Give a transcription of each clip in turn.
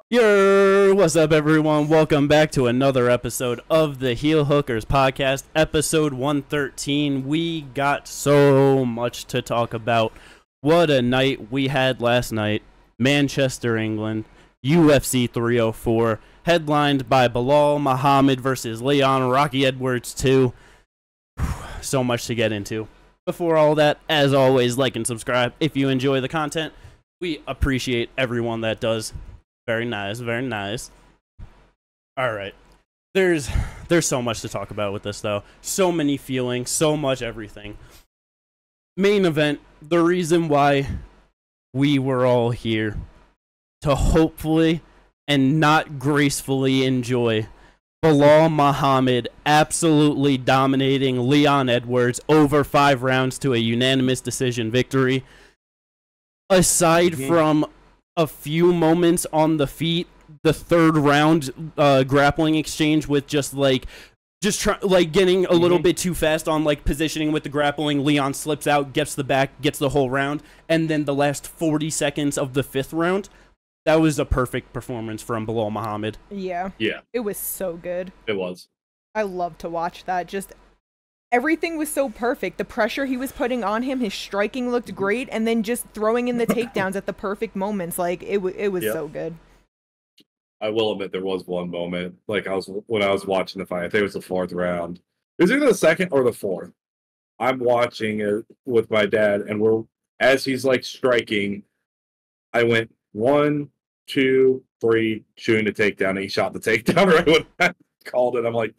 What's up, everyone? Welcome back to another episode of the Heel Hookers podcast, episode 113. We got so much to talk about. What a night we had last night. Manchester, England, UFC 304, headlined by Belal Muhammad versus Leon Rocky Edwards 2. So much to get into. Before all that, as always, like and subscribe if you enjoy the content. We appreciate everyone that does. Very nice, very nice. All right. There's so much to talk about with this, though. So many feelings, so much everything. Main event, the reason why we were all here to hopefully and not gracefully enjoy Belal Muhammad absolutely dominating Leon Edwards over 5 rounds to a unanimous decision victory. Aside from a few moments on the feet, the third round grappling exchange with getting a little bit too fast on positioning with the grappling. Leon slips out, gets the back, gets the whole round, and then the last 40 seconds of the 5th round, that was a perfect performance from Belal Muhammad. Yeah. It was so good. It was. I love to watch that. Just everything was so perfect. The pressure he was putting on him, his striking looked great, and then just throwing in the takedowns at the perfect moments. It was so good. I will admit there was one moment, when I was watching the fight, I think it was the 4th round. It was either the 2nd or the 4th. I'm watching it with my dad, and as he's striking, I went 1, 2, 3, shooting the takedown, and he shot the takedown right when I called it. I'm like,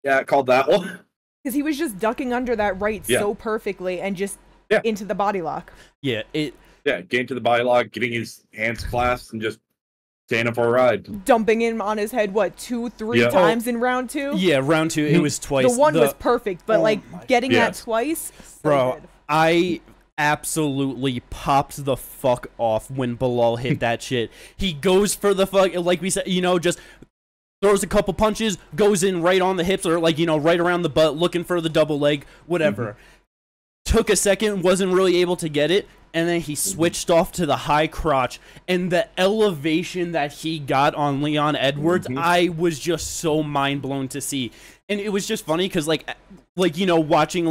yeah, I called that one. Because he was just ducking under that right so perfectly and just into the body lock. Getting to the body lock, getting his hands clasped, and just standing for a ride. Dumping him on his head, 2, 3 times in round 2? Yeah, round 2, it was twice. The one was perfect, but getting that twice? So good. I absolutely popped the fuck off when Belal hit that shit. He goes for the fuck, like we said, just throws a couple punches, goes in right on the hips or right around the butt, looking for the double leg, whatever. Took a second, wasn't really able to get it, and then he switched off to the high crotch, and the elevation that he got on Leon Edwards, I was just so mind blown to see. And it was just funny because watching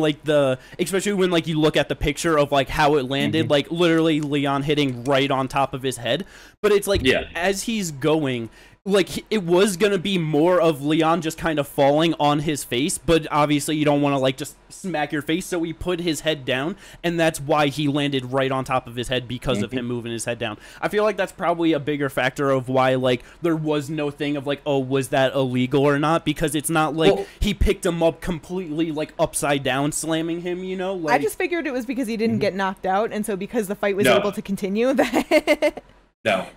especially when you look at the picture of how it landed, literally Leon hitting right on top of his head, but it's as he's going, it was gonna be more of Leon just kind of falling on his face, but obviously you don't want to just smack your face, so he put his head down, and that's why he landed right on top of his head, because of him moving his head down. I feel like that's probably a bigger factor of why there was no thing of oh, was that illegal or not, because it's not he picked him up completely upside down, slamming him, I just figured it was because he didn't get knocked out, and so because the fight was able to continue that. No.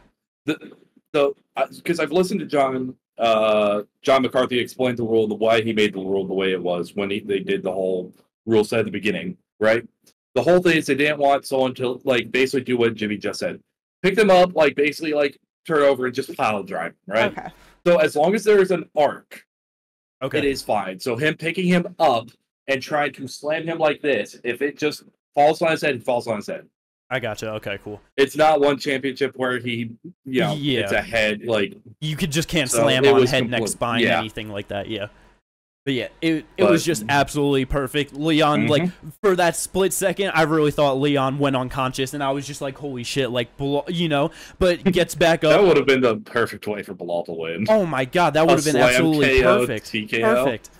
Because I've listened to John McCarthy explain the rule, why he made the rule the way it was when they did the whole rule set at the beginning, right? The whole thing is they didn't want someone to basically do what Jimmy just said, pick them up, basically turn over and just pile drive, right? Okay. So as long as there is an arc, it is fine. So him picking him up and trying to slam him like this, if it just falls on his head, it falls on his head. I gotcha. Okay, cool. It's not one championship where he, it's a head, you can't slam on head, neck, spine, anything like that, But it was just absolutely perfect. Leon, for that split second, I really thought Leon went unconscious, and I was just holy shit, but gets back up. That would have been the perfect way for Belal to win. Oh my god, that would have been absolutely perfect. TKO. Perfect.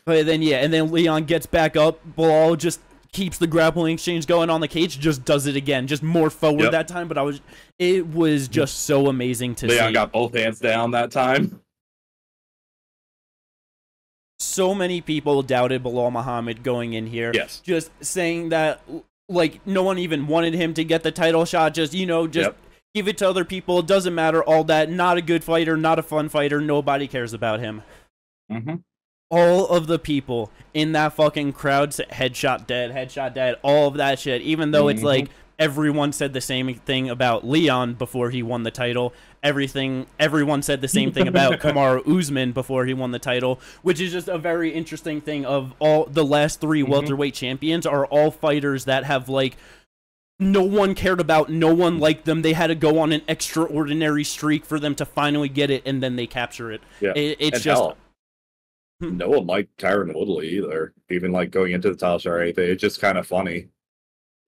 But then, and then Leon gets back up, Belal just keeps the grappling exchange going on the cage, just does it again, just more forward that time, but it was just so amazing to see. Leon got both hands down that time. So many people doubted Belal Muhammad going in here. Yes. Just saying that, no one even wanted him to get the title shot, just give it to other people, it doesn't matter, all that, not a good fighter, not a fun fighter, nobody cares about him. All of the people in that fucking crowd said, headshot dead, all of that shit, even though it's everyone said the same thing about Leon before he won the title. Everyone said the same thing about Kamaru Usman before he won the title, which is just a very interesting thing of all the last 3 welterweight champions are all fighters that have no one cared about, no one liked them. They had to go on an extraordinary streak for them to finally get it, and then they capture it. Yeah. It's And just hell, no one liked Tyron Woodley either, even like going into the top shot or anything. It's just kind of funny.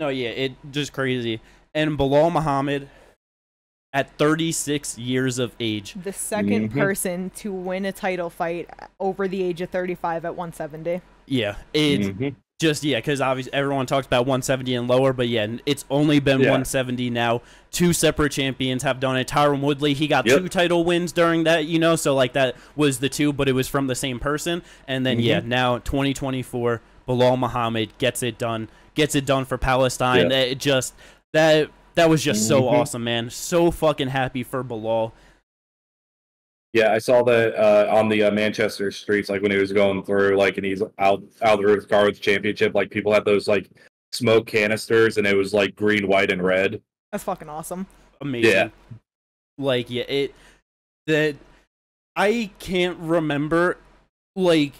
no, yeah, it just crazy. And Belal Muhammad, at 36 years of age, The second person to win a title fight over the age of 35 at 170. yeah, it's just, yeah, because obviously everyone talks about 170 and lower, but yeah, it's only been 170 now. Two separate champions have done it. Tyron Woodley, he got 2 title wins during that, you know, so like that was the 2, but it was from the same person. And then, yeah, now 2024, Belal Muhammad gets it done for Palestine. It just, that was just so awesome, man. So fucking happy for Belal. Yeah, I saw that on the Manchester streets, like when he was going through, like, and he's out of the roof car with the championship. Like, people had those like smoke canisters, and it was like green, white, and red. That's fucking awesome. Amazing. Yeah. Like, yeah, that I can't remember, like,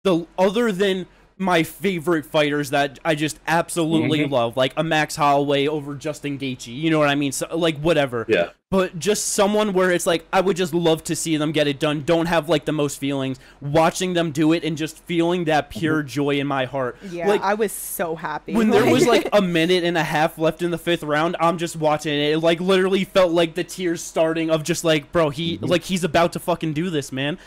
the other than my favorite fighters that I just absolutely love, like a Max Holloway over Justin Gaethje, you know what I mean? So, like, whatever. Yeah. But just someone where it's like, I would just love to see them get it done. Don't have like the most feelings. Watching them do it and just feeling that pure joy in my heart. Yeah, like, I was so happy. when there was like a minute and a half left in the 5th round, I'm just watching it. It like literally felt like the tears starting of just like, bro, he's about to fucking do this, man.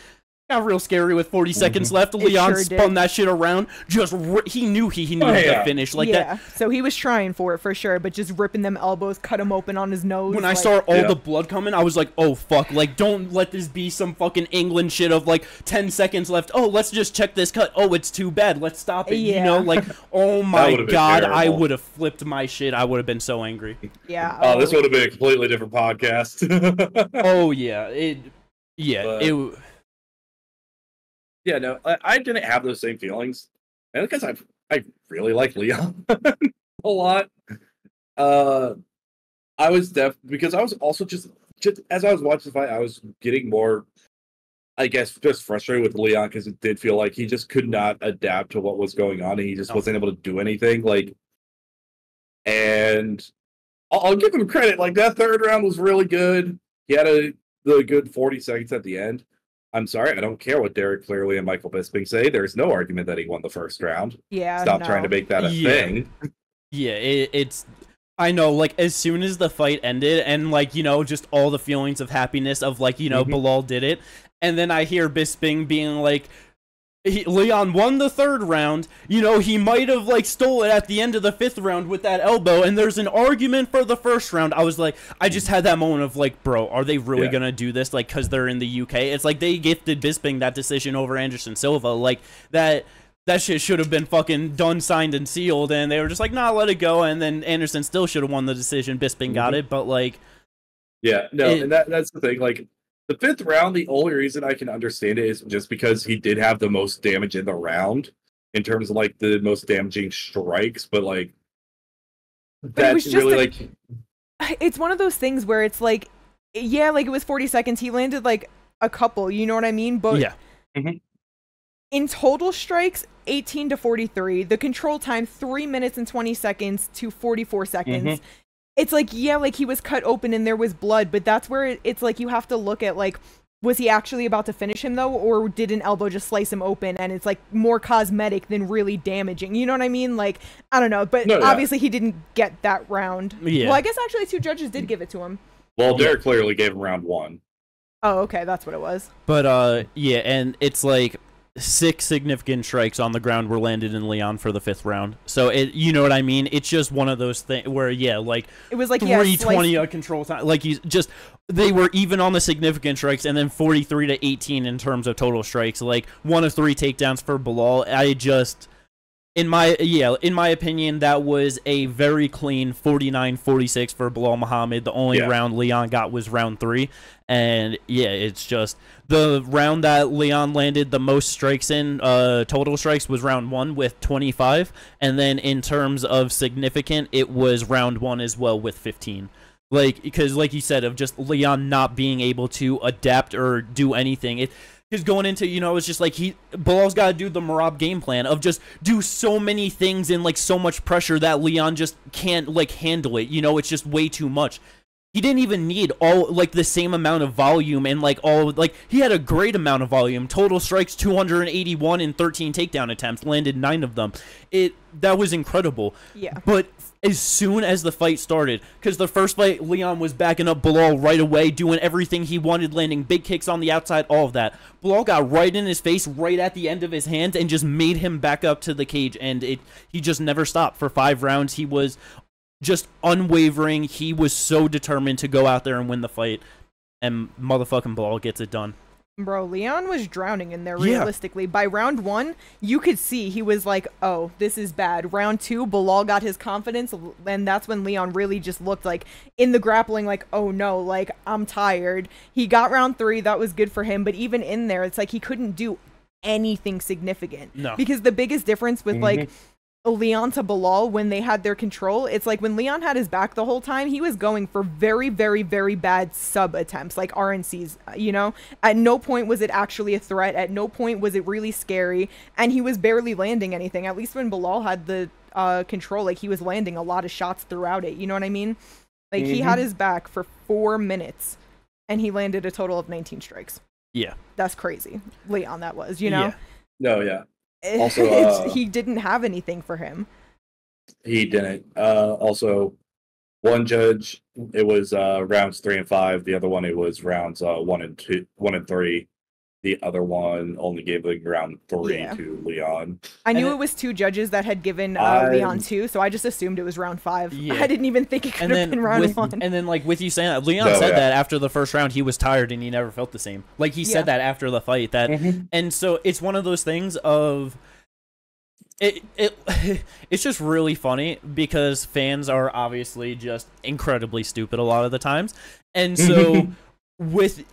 Got real scary with 40 seconds left. Leon spun that shit around. Just he knew he knew the finish like that. So he was trying for it for sure, but just ripping them elbows, cut him open on his nose. When I saw all the blood coming, I was like, oh fuck, like don't let this be some fucking England shit of like 10 seconds left. Oh, let's just check this cut. Oh, it's too bad. Let's stop it. You know, like, oh my god, I would have flipped my shit. I would have been so angry. Yeah. Oh, this would have been a completely different podcast. Oh yeah, Yeah, no, I didn't have those same feelings, and because I really like Leon a lot. I was because I was also just as I was watching the fight, I was getting more, I guess, just frustrated with Leon because it did feel like he just could not adapt to what was going on, and he just wasn't able to do anything. Like, and I'll give him credit. Like, that 3rd round was really good. He had the good 40 seconds at the end. I'm sorry, I don't care what Derek Clearly and Michael Bisping say. There's no argument that he won the 1st round. Yeah, Stop trying to make that a thing. Yeah, it's... I know, like, as soon as the fight ended, and, like, you know, just all the feelings of happiness of, like, you know, Belal did it, and then I hear Bisping being like, Leon won the 3rd round, you know, he might have, like, stole it at the end of the 5th round with that elbow, and there's an argument for the 1st round. I was like, I just had that moment of, like, bro, are they really gonna do this, like, because they're in the UK? It's like they gifted Bisping that decision over Anderson Silva, like, that shit should have been fucking done, signed, and sealed, and they were just like, nah, let it go, and then Anderson still should have won the decision. Bisping got it, but, like... Yeah, no, and that's the thing, like, the 5th round, the only reason I can understand it is just because he did have the most damage in the round, in terms of, like, the most damaging strikes, but, like, that's really, like... It's one of those things where it's like, yeah, like, it was 40 seconds, he landed, like, a couple, you know what I mean? But yeah. In total strikes, 18 to 43. The control time, 3 minutes and 20 seconds to 44 seconds. It's like, yeah, like, he was cut open and there was blood, but that's where it's like you have to look at, like, was he actually about to finish him, though, or did an elbow just slice him open, and it's, like, more cosmetic than really damaging? You know what I mean? Like, I don't know, but obviously he didn't get that round. Yeah. Well, I guess actually 2 judges did give it to him. Well, Derek clearly gave him round 1. Oh, okay, that's what it was. But, yeah, and it's like 6 significant strikes on the ground were landed in Leon for the 5th round. So, you know what I mean? It's just one of those things where, yeah, like, it was like 320 a control time. Like, they were even on the significant strikes, and then 43 to 18 in terms of total strikes. Like, 1 of 3 takedowns for Belal. In my opinion, that was a very clean 49-46 for Belal Muhammad. The only round Leon got was round 3. And, yeah, it's just the round that Leon landed the most strikes in, total strikes, was round 1 with 25. And then in terms of significant, it was round 1 as well with 15. Like, because, like you said, of just Leon not being able to adapt or do anything. Because going into, you know, it's just like Bilal's got to do the Marab game plan of just do so many things and like so much pressure that Leon just can't like handle it. You know, it's just way too much. He didn't even need all like the same amount of volume and like all like he had a great amount of volume. Total strikes 281 and 13 takedown attempts, landed 9 of them. That was incredible. Yeah. But as soon as the fight started, because the first fight, Leon was backing up Belal right away, doing everything he wanted, landing big kicks on the outside, all of that. Belal got right in his face, right at the end of his hands, and just made him back up to the cage, and he just never stopped for 5 rounds. He was just unwavering. He was so determined to go out there and win the fight, and motherfucking Belal gets it done. Bro, Leon was drowning in there, realistically. By round 1, you could see he was like, oh, this is bad. Round 2, Belal got his confidence, and that's when Leon really just looked like, in the grappling, like, oh no, like, I'm tired. He got round 3, that was good for him, but even in there, it's like he couldn't do anything significant. No. Because the biggest difference with, like, Leon to Belal when they had their control, it's like when Leon had his back the whole time, he was going for very, very, very bad sub attempts, like RNCs, you know? At no point was it actually a threat. At no point was it really scary. And he was barely landing anything. At least when Belal had the control, like he was landing a lot of shots throughout it. You know what I mean? Like he had his back for 4 minutes and he landed a total of 19 strikes. Yeah. That's crazy. Leon, that was, you know? Yeah. No, yeah. Also, he didn't have anything for him. He didn't. Also, one judge, it was rounds 3 and 5. The other one, it was rounds 1 and 3. The other one only gave like round 3 to Leon. I knew it was 2 judges that had given Leon 2, so I just assumed it was round 5. Yeah. I didn't even think it could have been round 1. And then, like, with you saying that, Leon said that after the first round, he was tired and he never felt the same. Like, he said that after the fight. And so it's one of those things of... It's just really funny because fans are obviously just incredibly stupid a lot of the times. And so with...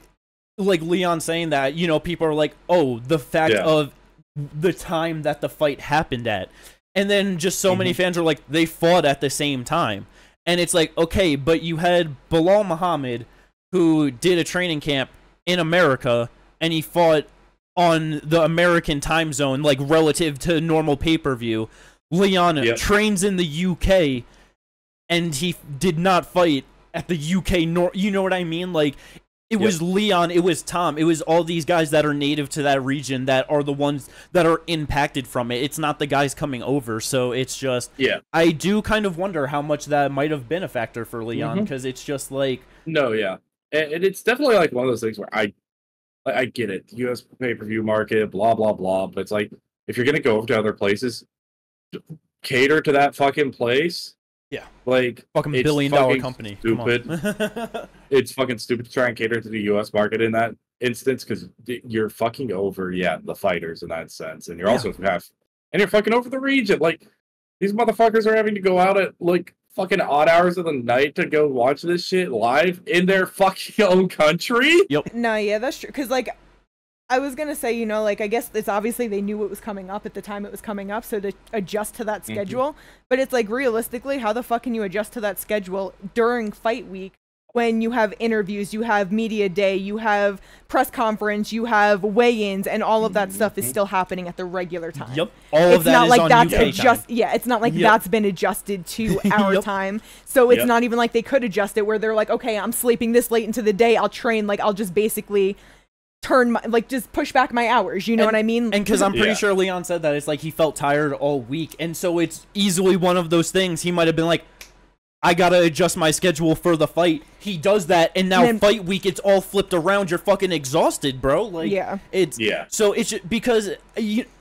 like Leon saying that, you know, people are like, oh, the fact of the time that the fight happened at. And then just so many fans are like, they fought at the same time. And it's like, okay, but you had Belal Muhammad, who did a training camp in America, and he fought on the American time zone, like relative to normal pay-per-view. Leon trains in the UK, and he did not fight at the UK. You know what I mean? Like, it was Leon, it was Tom, it was all these guys that are native to that region that are the ones that are impacted from it. It's not the guys coming over, so it's just... I do kind of wonder how much that might have been a factor for Leon, because it's just like... No, yeah. And it's definitely like one of those things where I get it. U.S. pay-per-view market, blah, blah, blah, but it's like, if you're going to go over to other places, cater to that fucking place... Yeah, like fucking $1 billion company. Stupid. It's fucking stupid to try and cater to the U.S. market in that instance because you're fucking over, the fighters in that sense, and you're also you're fucking over the region. Like these motherfuckers are having to go out at like fucking odd hours of the night to go watch this shit live in their fucking own country. Yep. No, yeah, that's true. Because like, I was gonna say, you know, like I guess it's obviously they knew it was coming up at the time it was coming up, so to adjust to that schedule. But it's like realistically, how the fuck can you adjust to that schedule during fight week when you have interviews, you have media day, you have press conference, you have weigh-ins, and all of that stuff is still happening at the regular time. Yep, all of that is on UK time. Yeah, it's not like that's been adjusted to our time. So it's not even like they could adjust it where they're like, okay, I'm sleeping this late into the day, I'll train, like I'll just basically turn my, like just push back my hours, you know what I mean? And because I'm pretty sure Leon said that it's like he felt tired all week, and so it's easily one of those things. He might have been like, I gotta adjust my schedule for the fight. He does that, and now fight week, it's all flipped around. You're fucking exhausted, bro. Like, so it's just because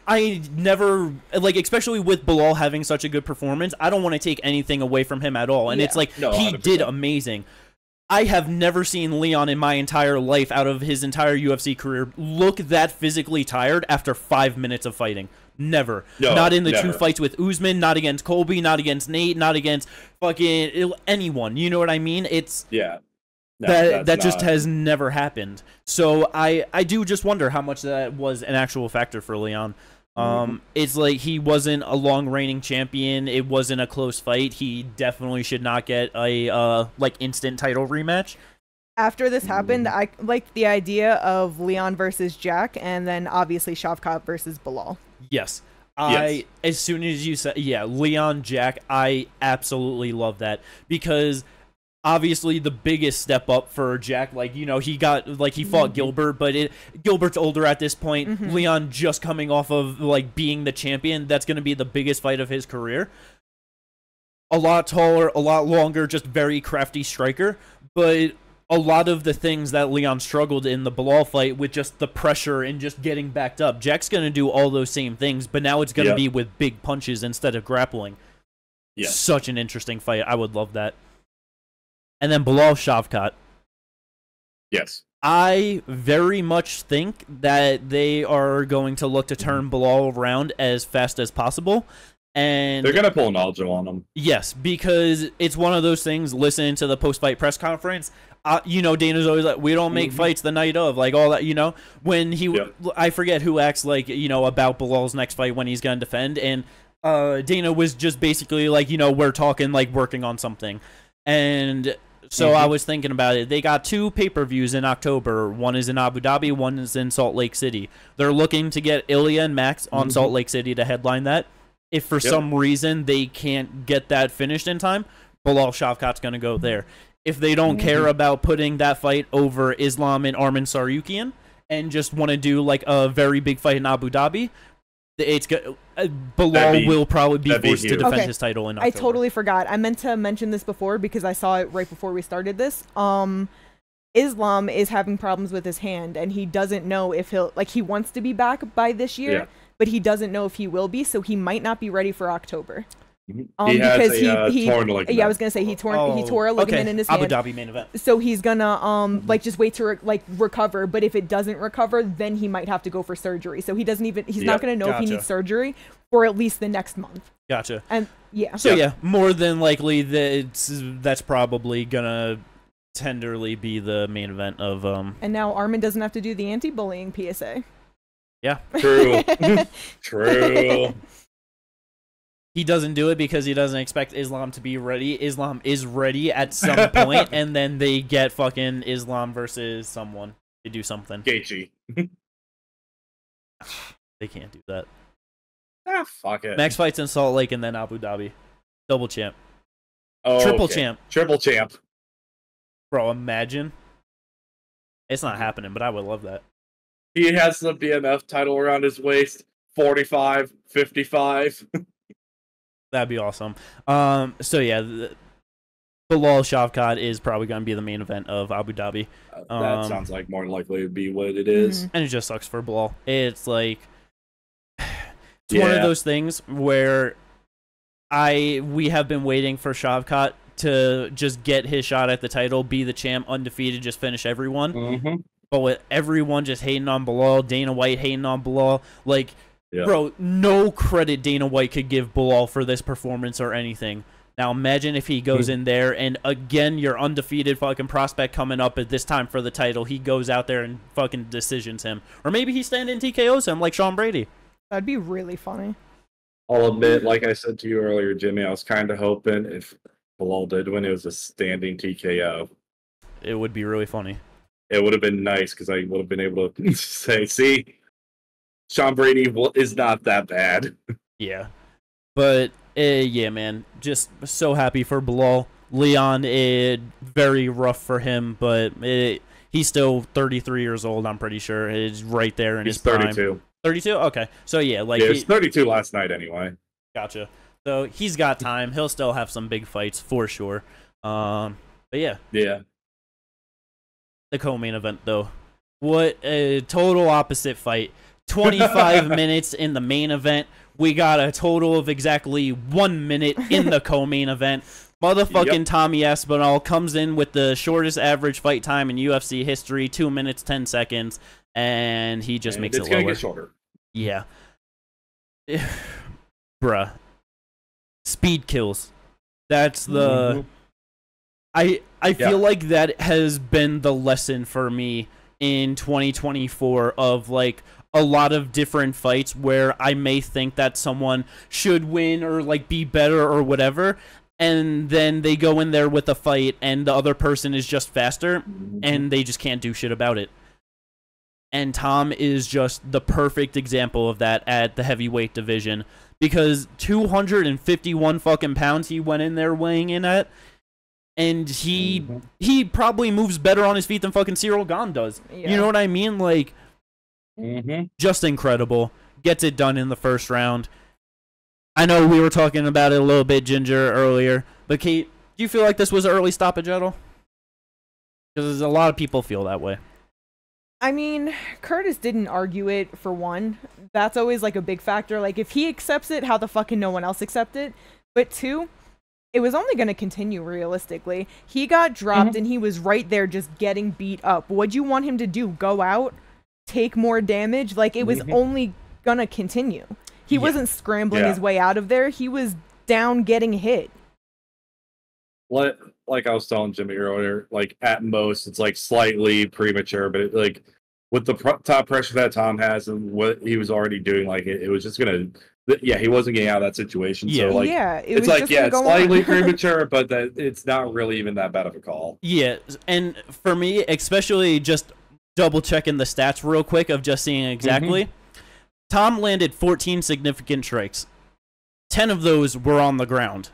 I never, like, especially with Belal having such a good performance, I don't want to take anything away from him at all. And it's like, he did amazing. I have never seen Leon in my entire life, out of his entire UFC career, look that physically tired after 5 minutes of fighting. Never. No, not in the 2 fights with Usman, not against Colby, not against Nate, not against fucking anyone. You know what I mean? It's... that just has never happened. So I do just wonder how much that was an actual factor for Leon. It's like he wasn't a long reigning champion. It wasn't a close fight. He definitely should not get a like instant title rematch. After this happened, I liked the idea of Leon versus Jack, and then obviously Shavkat versus Belal. Yes. Yes. As soon as you said, yeah, Leon, Jack, I absolutely love that, because obviously the biggest step up for Jack, like, you know, he fought Gilbert, but Gilbert's older at this point. Leon just coming off of, like, being the champion. That's going to be the biggest fight of his career. A lot taller, a lot longer, just very crafty striker, but a lot of the things that Leon struggled in the Belal fight with, just the pressure and just getting backed up, Jack's going to do all those same things, but now it's going to be with big punches instead of grappling. Yeah. Such an interesting fight. I would love that. And then Belal Shavkat. Yes. I very much think that they are going to look to turn Belal around as fast as possible. And they're going to pull an Aljo on him. Yes, because it's one of those things, listening to the post-fight press conference, you know, Dana's always like, we don't make fights the night of, like, all that, you know? When he, I forget who acts, like, you know, about Belal's next fight when he's going to defend, and Dana was just basically like, you know, we're talking, like, working on something. And so I was thinking about it. They got 2 pay-per-views in October. One is in Abu Dhabi, one is in Salt Lake City. They're looking to get Ilya and Max on Salt Lake City to headline that. If for some reason they can't get that finished in time, Belal Shavkat's going to go there. If they don't care about putting that fight over Islam and Arman Saryukian and just want to do, like, a very big fight in Abu Dhabi, Belal will probably be forced to defend his title in October. I totally forgot. I meant to mention this before because I saw it right before we started this. Islam is having problems with his hand, and he doesn't know if he'll, like, he wants to be back by this year, but he doesn't know if he will be, so he might not be ready for October. Because he torn ligament. Yeah, I was gonna say he tore a ligament in his hand. Abu Dhabi main event. So he's gonna like just wait to recover. But if it doesn't recover, then he might have to go for surgery. So he doesn't even he's not gonna know if he needs surgery for at least the next month. Gotcha. And so more than likely that's probably gonna tenderly be the main event of And now Arman doesn't have to do the anti-bullying PSA. Yeah. True. True. He doesn't do it because he doesn't expect Islam to be ready. Islam is ready at some point, and then they get fucking Islam versus someone. They do something. Gaethje. They can't do that. Ah, fuck it. Max fights in Salt Lake and then Abu Dhabi. Double champ. Oh, Triple champ. Triple champ. Bro, imagine. It's not happening, but I would love that. He has the BMF title around his waist. 45, 55. That'd be awesome. So yeah, Belal Shavkat is probably going to be the main event of Abu Dhabi. That sounds like more likely to be what it is. And it just sucks for Belal. It's like it's one of those things where we have been waiting for Shavkat to just get his shot at the title, be the champ, undefeated, just finish everyone. But with everyone just hating on Belal, Dana White hating on Belal, like. Yeah. Bro, no credit Dana White could give Belal for this performance or anything. Now imagine if he goes in there and again your undefeated fucking prospect coming up at this time for the title, he goes out there and fucking decisions him. Or maybe he stand in TKOs him like Sean Brady. That'd be really funny. I'll admit, like I said to you earlier, Jimmy, I was kind of hoping if Belal did win, it was a standing TKO. It would be really funny. It would have been nice because I would have been able to say, see, Sean Brady is not that bad. Yeah. But, yeah, man. Just so happy for Belal. Leon, very rough for him, but he's still 33 years old, I'm pretty sure. He's right there in his prime. He's 32. 32? Okay. So, yeah. He was 32 last night anyway. Gotcha. So, he's got time. He'll still have some big fights for sure. But, yeah. Yeah. The co-main event, though. What a total opposite fight. 25 minutes in the main event. We got a total of exactly 1 minute in the co-main event. Motherfucking Tommy Aspinall comes in with the shortest average fight time in UFC history, 2 minutes, 10 seconds, and he just makes it lower. It's going to get shorter. Yeah. Bruh. Speed kills. That's the... I feel like that has been the lesson for me in 2024 of, like, a lot of different fights where I may think that someone should win or, like, be better or whatever. and then they go in there with a fight, and the other person is just faster, and they just can't do shit about it. And Tom is just the perfect example of that at the heavyweight division, because 251 fucking pounds he went in there weighing in at, and he probably moves better on his feet than fucking Cyril Gane does. Yeah. You know what I mean? Like, just incredible. Gets it done in the first round. I know we were talking about it a little bit, Ginger, earlier, but Kate, do you feel like this was an early stoppage at all? Because a lot of people feel that way. I mean, Curtis didn't argue it, for one. That's always, like, a big factor. Like, if he accepts it, how the fuck can no one else accept it? But two, it was only going to continue, realistically. He got dropped, and he was right there just getting beat up. What'd you want him to do? Go out? Take more damage? Like, it was only going to continue. He wasn't scrambling his way out of there. He was down getting hit. Like I was telling Jimmy earlier, like, at most, it's, like, slightly premature, but, like, with the top pressure that Tom has and what he was already doing, like, it was just going to... Yeah, he wasn't getting out of that situation. Yeah. So, like, it's like, it's slightly premature, but that it's not really even that bad of a call. Yeah, and for me, especially just double-checking the stats real quick of just seeing exactly... Tom landed 14 significant strikes. 10 of those were on the ground.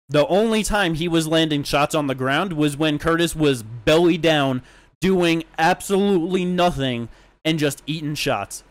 The only time he was landing shots on the ground was when Curtis was belly down, doing absolutely nothing, and just eating shots.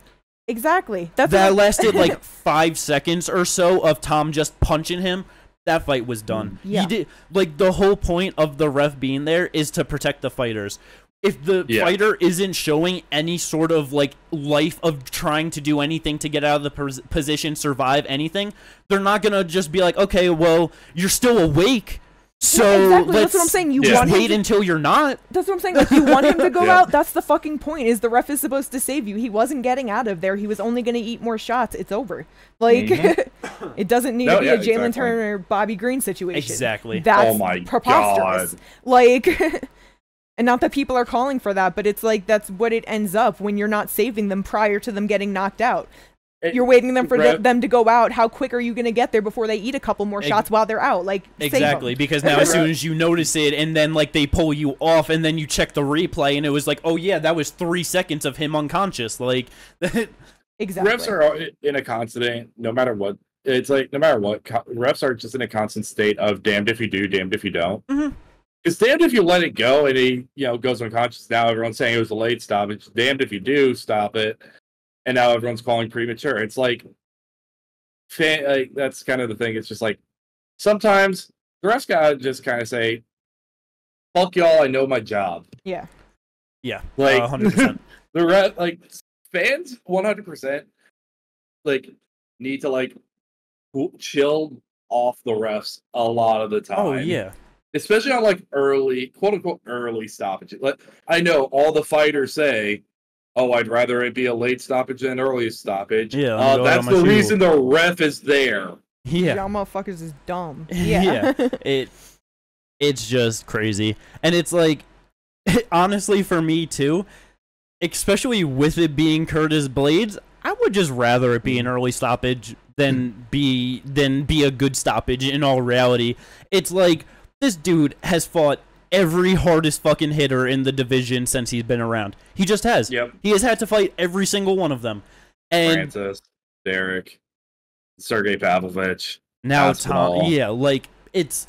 Exactly. That lasted like 5 seconds or so of Tom just punching him. That fight was done. Yeah. He did, like, the whole point of the ref being there is to protect the fighters. If the fighter isn't showing any sort of, like, life of trying to do anything to get out of the position, survive anything, they're not going to just be like, okay, well, you're still awake, so exactly. let's that's what I'm saying. You want wait until you're not. That's what I'm saying. Like, you want him to go out. That's the fucking point, is the ref is supposed to save you. He wasn't getting out of there. He was only going to eat more shots. It's over. Like, it doesn't need to be a Jalen Turner, Bobby Green situation. Exactly. That's preposterous. God. Like... And not that people are calling for that, but it's like that's what it ends up when you're not saving them prior to them getting knocked out. You're waiting for them to go out. How quick are you going to get there before they eat a couple more shots while they're out? Like, exactly, because now as soon as you notice it, and then like they pull you off, and then you check the replay, and it was like, oh yeah, that was 3 seconds of him unconscious. Like, exactly. Refs are in a constant, no matter what. It's like no matter what, refs are just in a constant state of damned if you do, damned if you don't. It's damned if you let it go and he, goes unconscious. Now everyone's saying it was a late stoppage. Damned if you do stop it, and now everyone's calling premature. It's like, that's kind of the thing. It's just like sometimes the refs gotta just kind of say, "Fuck y'all, I know my job." Yeah. Like 100%. The ref, like fans, 100%, like need to like chill off the refs a lot of the time. Oh yeah. Especially on like early, quote unquote, early stoppages. Like, I know all the fighters say, "Oh, I'd rather it be a late stoppage than early stoppage." Yeah, that's the reason the ref is there. Yeah, y'all motherfuckers is dumb. Yeah, it's just crazy, and it's like, honestly, for me too, especially with it being Curtis Blades, I would just rather it be an early stoppage than be a good stoppage. In all reality, it's like. This dude has fought every hardest fucking hitter in the division since he's been around. He just has. Yep. He has had to fight every single one of them. And Francis, Derek, Sergey Pavlovich. Now Tom. Yeah, like it's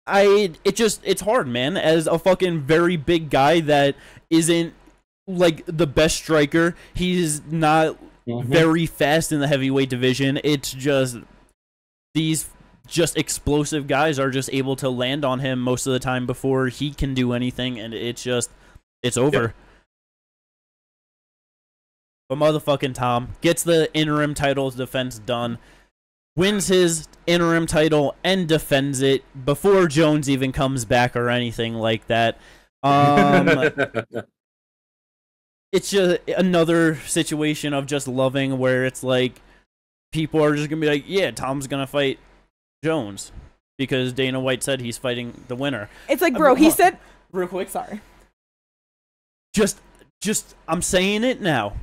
hard, man. As a fucking very big guy that isn't like the best striker, he's not very fast in the heavyweight division. It's just these just explosive guys are just able to land on him most of the time before he can do anything, and it's over. Yep. But motherfucking Tom gets the interim titles defense done, wins his interim title, and defends it before Jones even comes back or anything like that. It's just another situation of just loving where it's like people are just gonna be like, yeah, Tom's gonna fight Jones because Dana White said he's fighting the winner. It's like, bro, he said real quick. Sorry. Just I'm saying it now.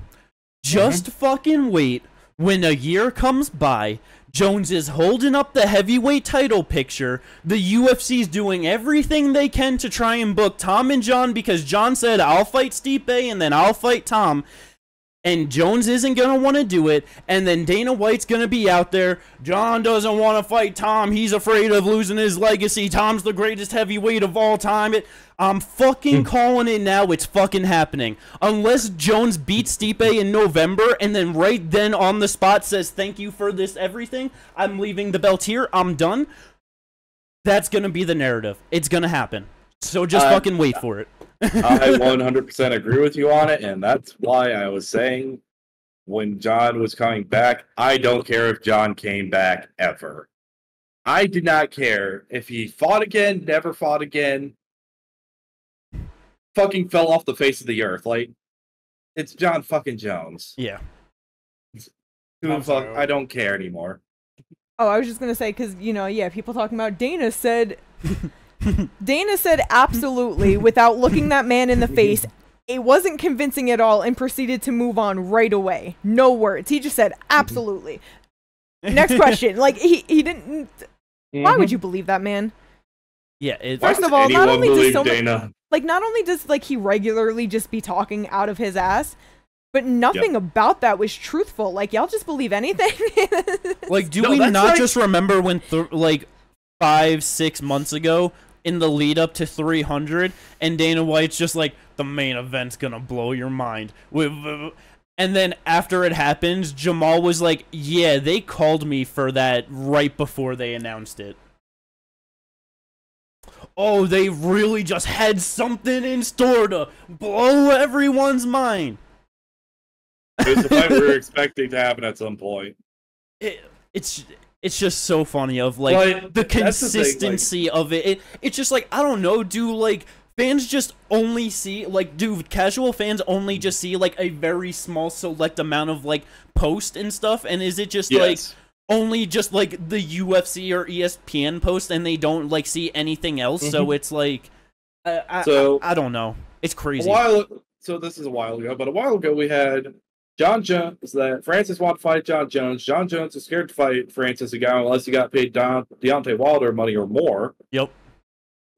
Just fucking wait when a year comes by. Jones is holding up the heavyweight title picture. The UFC's doing everything they can to try and book Tom and John because John said, I'll fight Stipe and then I'll fight Tom. And Jones isn't going to want to do it. And then Dana White's going to be out there. John doesn't want to fight Tom. He's afraid of losing his legacy. Tom's the greatest heavyweight of all time. I'm fucking calling it now. It's fucking happening. Unless Jones beats Stipe in November and then right then on the spot says, thank you for this everything. I'm leaving the belt here. I'm done. That's going to be the narrative. It's going to happen. So just fucking wait for it. I 100% agree with you on it, and that's why I was saying when John was coming back, I don't care if John came back ever. I did not care if he fought again, never fought again, fucking fell off the face of the earth. Like, it's John fucking Jones. Yeah. I don't care anymore. Oh, I was just going to say, because, you know, yeah, people talking about Dana said absolutely without looking that man in the face. It wasn't convincing at all and proceeded to move on right away. No words. He just said absolutely. Next question. Like, he didn't... Why would you believe that man? Yeah. First of all, not only does Dana? not only does like he regularly just be talking out of his ass, but nothing about that was truthful. Like, y'all just believe anything. Like, do we not just remember when like 5-6 months ago in the lead up to 300 and Dana White's just like, the main event's gonna blow your mind, and then after it happens, Jamal was like, yeah, they called me for that right before they announced it. Oh, they really just had something in store to blow everyone's mind. It was the fight we were expecting to happen at some point. It's just so funny of like the consistency of it. It's just like, I don't know, do like fans just only see like, do casual fans only just see like a very small select amount of like post and stuff, and is it just like only just like the UFC or ESPN post and they don't like see anything else? So it's like I don't know, it's crazy. So this is a while ago, but a while ago we had John Jones, that Francis wanted to fight John Jones. John Jones is scared to fight Francis again unless he got paid Deontay Wilder money or more. Yep.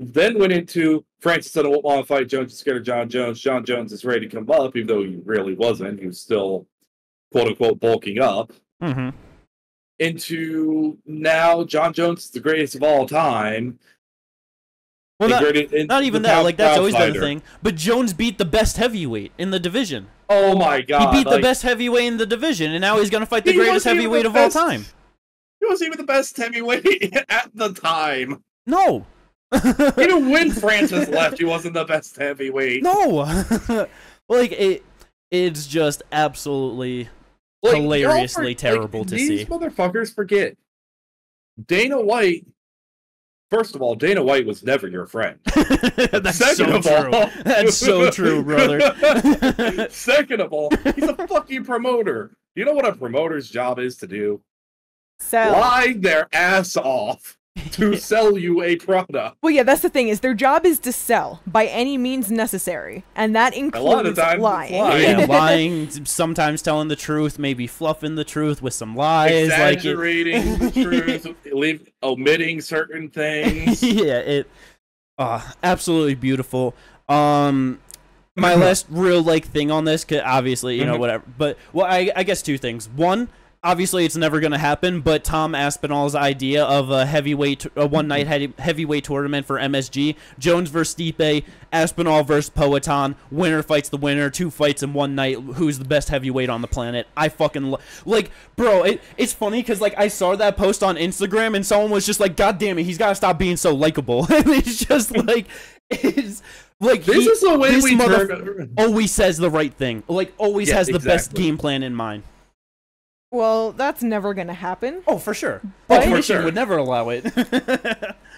Then went into Francis said, I won't want to fight Jones. He's scared of John Jones. John Jones is ready to come up, even though he really wasn't. He was still, quote unquote, bulking up. Into now, John Jones is the greatest of all time. Well, not even that. Like, that's always been a thing. But Jones beat the best heavyweight in the division. Oh my god! He beat the best heavyweight in the division, and now he's gonna fight the greatest heavyweight of all time. He wasn't even the best heavyweight at the time. No. Even when Francis left, he wasn't the best heavyweight. No. Like, it's just absolutely hilariously terrible to see. These motherfuckers forget. Dana White. First of all, Dana White was never your friend. That's so true. That's so true, brother. Second of all, he's a fucking promoter. You know what a promoter's job is to do? Sell. Lie their ass off to sell you a product. Well, yeah, that's the thing, is their job is to sell by any means necessary, and that includes a lot of times lying. Yeah, lying, sometimes telling the truth, maybe fluffing the truth with some lies, exaggerating the truth, omitting certain things. Yeah, absolutely beautiful. My last real thing on this, 'cause obviously, you know, whatever. But I guess two things. One, obviously, it's never going to happen, but Tom Aspinall's idea of a one-night heavyweight tournament for MSG, Jones versus Stipe, Aspinall versus Poatan, winner fights the winner, 2 fights in one night, who's the best heavyweight on the planet. I fucking bro, it's funny because I saw that post on Instagram and someone was just like, God damn it, he's got to stop being so likable. And it's just this is the way we always says the right thing, always has the best game plan in mind. Well, that's never gonna happen. Oh, for sure. But Russian would never allow it.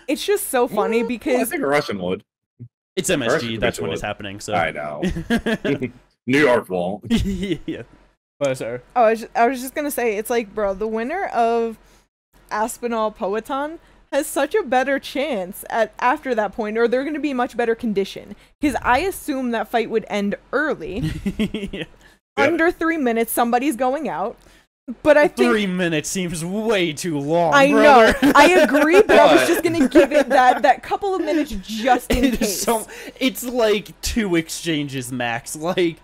It's just so funny because I think a Russian would. It's MSG. That's when it's happening. So I know. New York won't. Yeah. Oh, sorry. Oh, I was just gonna say, it's like, bro, the winner of Aspinall Poatan has such a better chance after that point, or they're gonna be in much better condition. Because I assume that fight would end early. Yeah. Under 3 minutes, somebody's going out. But I think 3 minutes seems way too long. I brother. know. I agree, but I was just gonna give it that couple of minutes just in case. It's like 2 exchanges max. Like,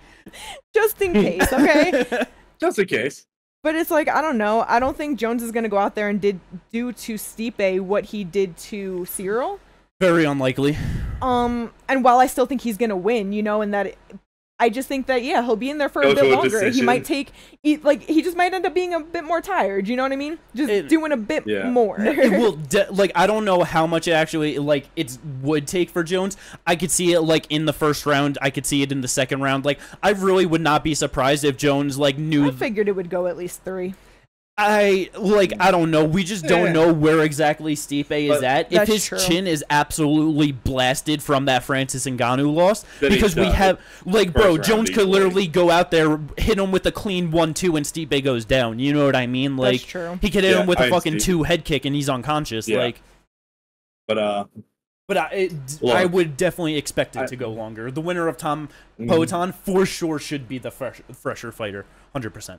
just in case, okay? Just in case. But it's like, I don't know. I don't think Jones is gonna go out there and do to Stipe what he did to Cyril. very unlikely. And while I still think he's gonna win, and that I just think that he'll be in there for a bit longer. Decision. He might he just might end up being a bit more tired. You know what I mean? Just doing a bit more. It will I don't know how much it actually it would take for Jones. I could see it in the first round. I could see it in the second round. I really would not be surprised if Jones knew. I figured it would go at least 3. I don't know. We just don't know where exactly Stipe is at. If his chin is absolutely blasted from that Francis Ngannou loss, because we have Jones could literally go out there, hit him with a clean 1-2, and Stipe goes down. You know what I mean? That's true. He could hit him with a fucking 2 head kick, and he's unconscious. Yeah. But I would definitely expect it to go longer. The winner of Tom Poatan for sure should be the fresher fighter, 100%.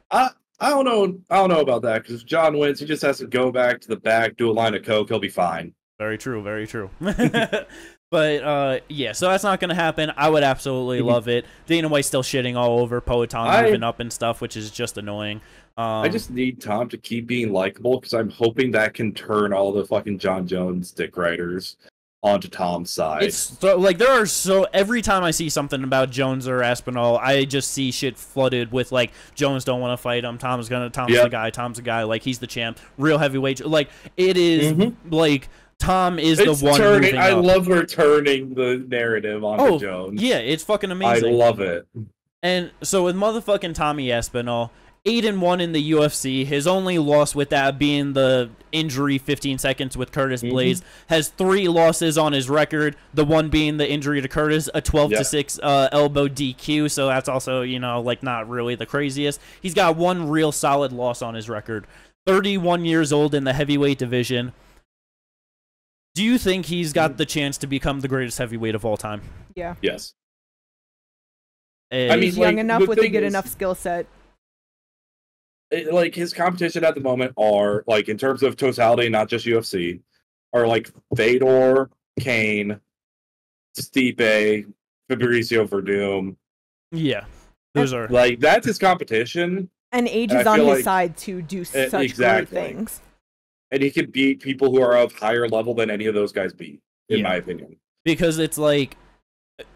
I don't know about that, because if John wins, he just has to go back to the back, do a line of coke, he'll be fine. Very true, very true. But so that's not gonna happen. I would absolutely love it. Dana White's still shitting all over Poatan moving up and stuff, which is just annoying. I just need Tom to keep being likable, because I'm hoping that can turn all the fucking John Jones dick writers onto Tom's side. It's so every time I see something about Jones or Aspinall, I just see shit flooded with Jones don't want to fight him. Tom's the guy. Tom's the guy. He's the champ. Real heavyweight. It is Tom is the one moving up. I love her turning the narrative onto Jones. Yeah, it's fucking amazing. I love it. And so with motherfucking Tommy Aspinall, 8-1 in the UFC. His only loss with that being the injury 15 seconds with Curtis Blades. Has 3 losses on his record. The one being the injury to Curtis, a 12-6 elbow DQ. So that's also, not really the craziest. He's got 1 real solid loss on his record. 31 years old in the heavyweight division. Do you think he's got the chance to become the greatest heavyweight of all time? Yeah. Yes. He's young enough with a good enough skill set. His competition at the moment are in terms of totality, not just UFC, are Fedor, Kane, Stipe, Fabricio Verdum. Yeah, those are that's his competition, and age is on his side to do such great things. And he can beat people who are of higher level than any of those guys beat, in my opinion. Because it's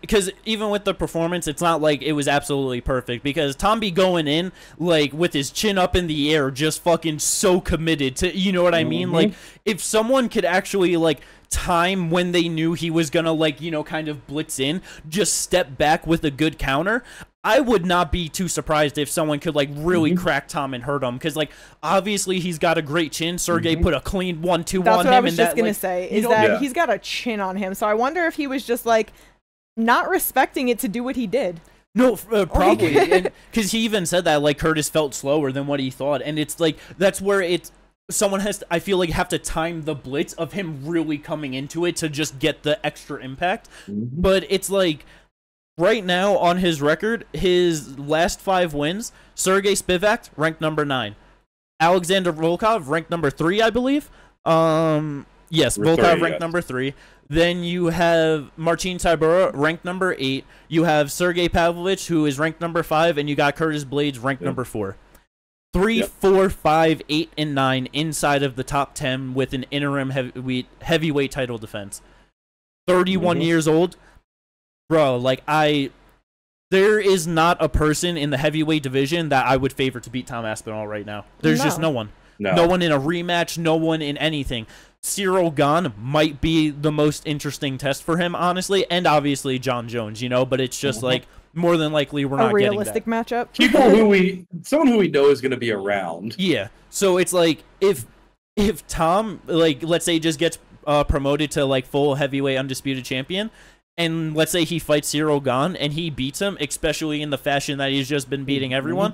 because even with the performance, it's not it was absolutely perfect, because Tomby going in with his chin up in the air, just fucking so committed to, you know what I mean? If someone could actually time when they knew he was gonna kind of blitz in, just step back with a good counter, I would not be too surprised if someone could really crack Tom and hurt him, because obviously he's got a great chin. Sergey put a clean 1-2 on him. That's what I was just gonna say, is that he's got a chin on him. So I wonder if he was just not respecting it to do what he did. No, probably, because he even said that Curtis felt slower than what he thought, and it's that's where someone has to, I feel have to time the blitz of him really coming into it to just get the extra impact. But it's right now on his record, his last 5 wins: Sergey Spivak ranked number 9, Alexander Volkov ranked number 3, I believe. Yes, Volkov ranked number 3. Then you have Marcin Tybura, ranked number 8. You have Sergey Pavlovich, who is ranked number 5, and you got Curtis Blades, ranked number 4. 3, 4, 5, 8, and 9 inside of the top 10 with an interim heavyweight title defense. 31 years old. Bro, there is not a person in the heavyweight division that I would favor to beat Tom Aspinall right now. There's just no one. No one in a rematch, no one in anything. Cyril Gane might be the most interesting test for him, honestly, and obviously John Jones, but it's just more than likely we're not getting that. A realistic matchup. Someone who we know is going to be around. Yeah, so it's if Tom, let's say just gets promoted to full heavyweight undisputed champion, and let's say he fights Cyril Gane and he beats him, especially in the fashion that he's just been beating everyone.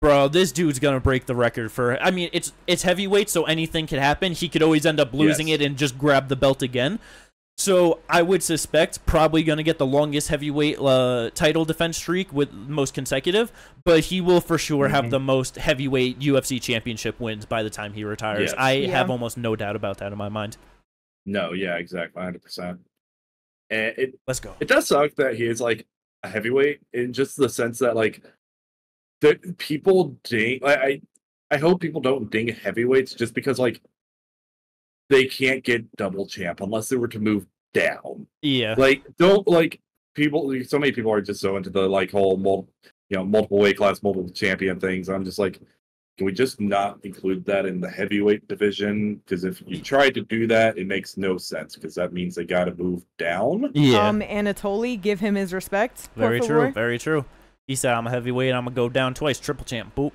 Bro, this dude's gonna break the record for. I mean, it's heavyweight, so anything can happen. He could always end up losing it and just grab the belt again. So I would suspect probably going to get the longest heavyweight title defense streak with most consecutive, but he will for sure have the most heavyweight UFC championship wins by the time he retires. Yes. I have almost no doubt about that in my mind. No, yeah, exactly, 100%. And Let's go. it does suck that he is like a heavyweight in just the sense that like that people ding. I hope people don't ding heavyweights just because like they can't get double champ unless they were to move down. Yeah. Like don't like people. So many people are just so into the like whole multiple weight class, multiple champion things. I'm just like, can we just not include that in the heavyweight division? Because if you try to do that, it makes no sense because that means they got to move down. Yeah. Anatoly, give him his respect. Very true. Very true. He said, I'm a heavyweight. I'm going to go down twice. Triple champ. Boop.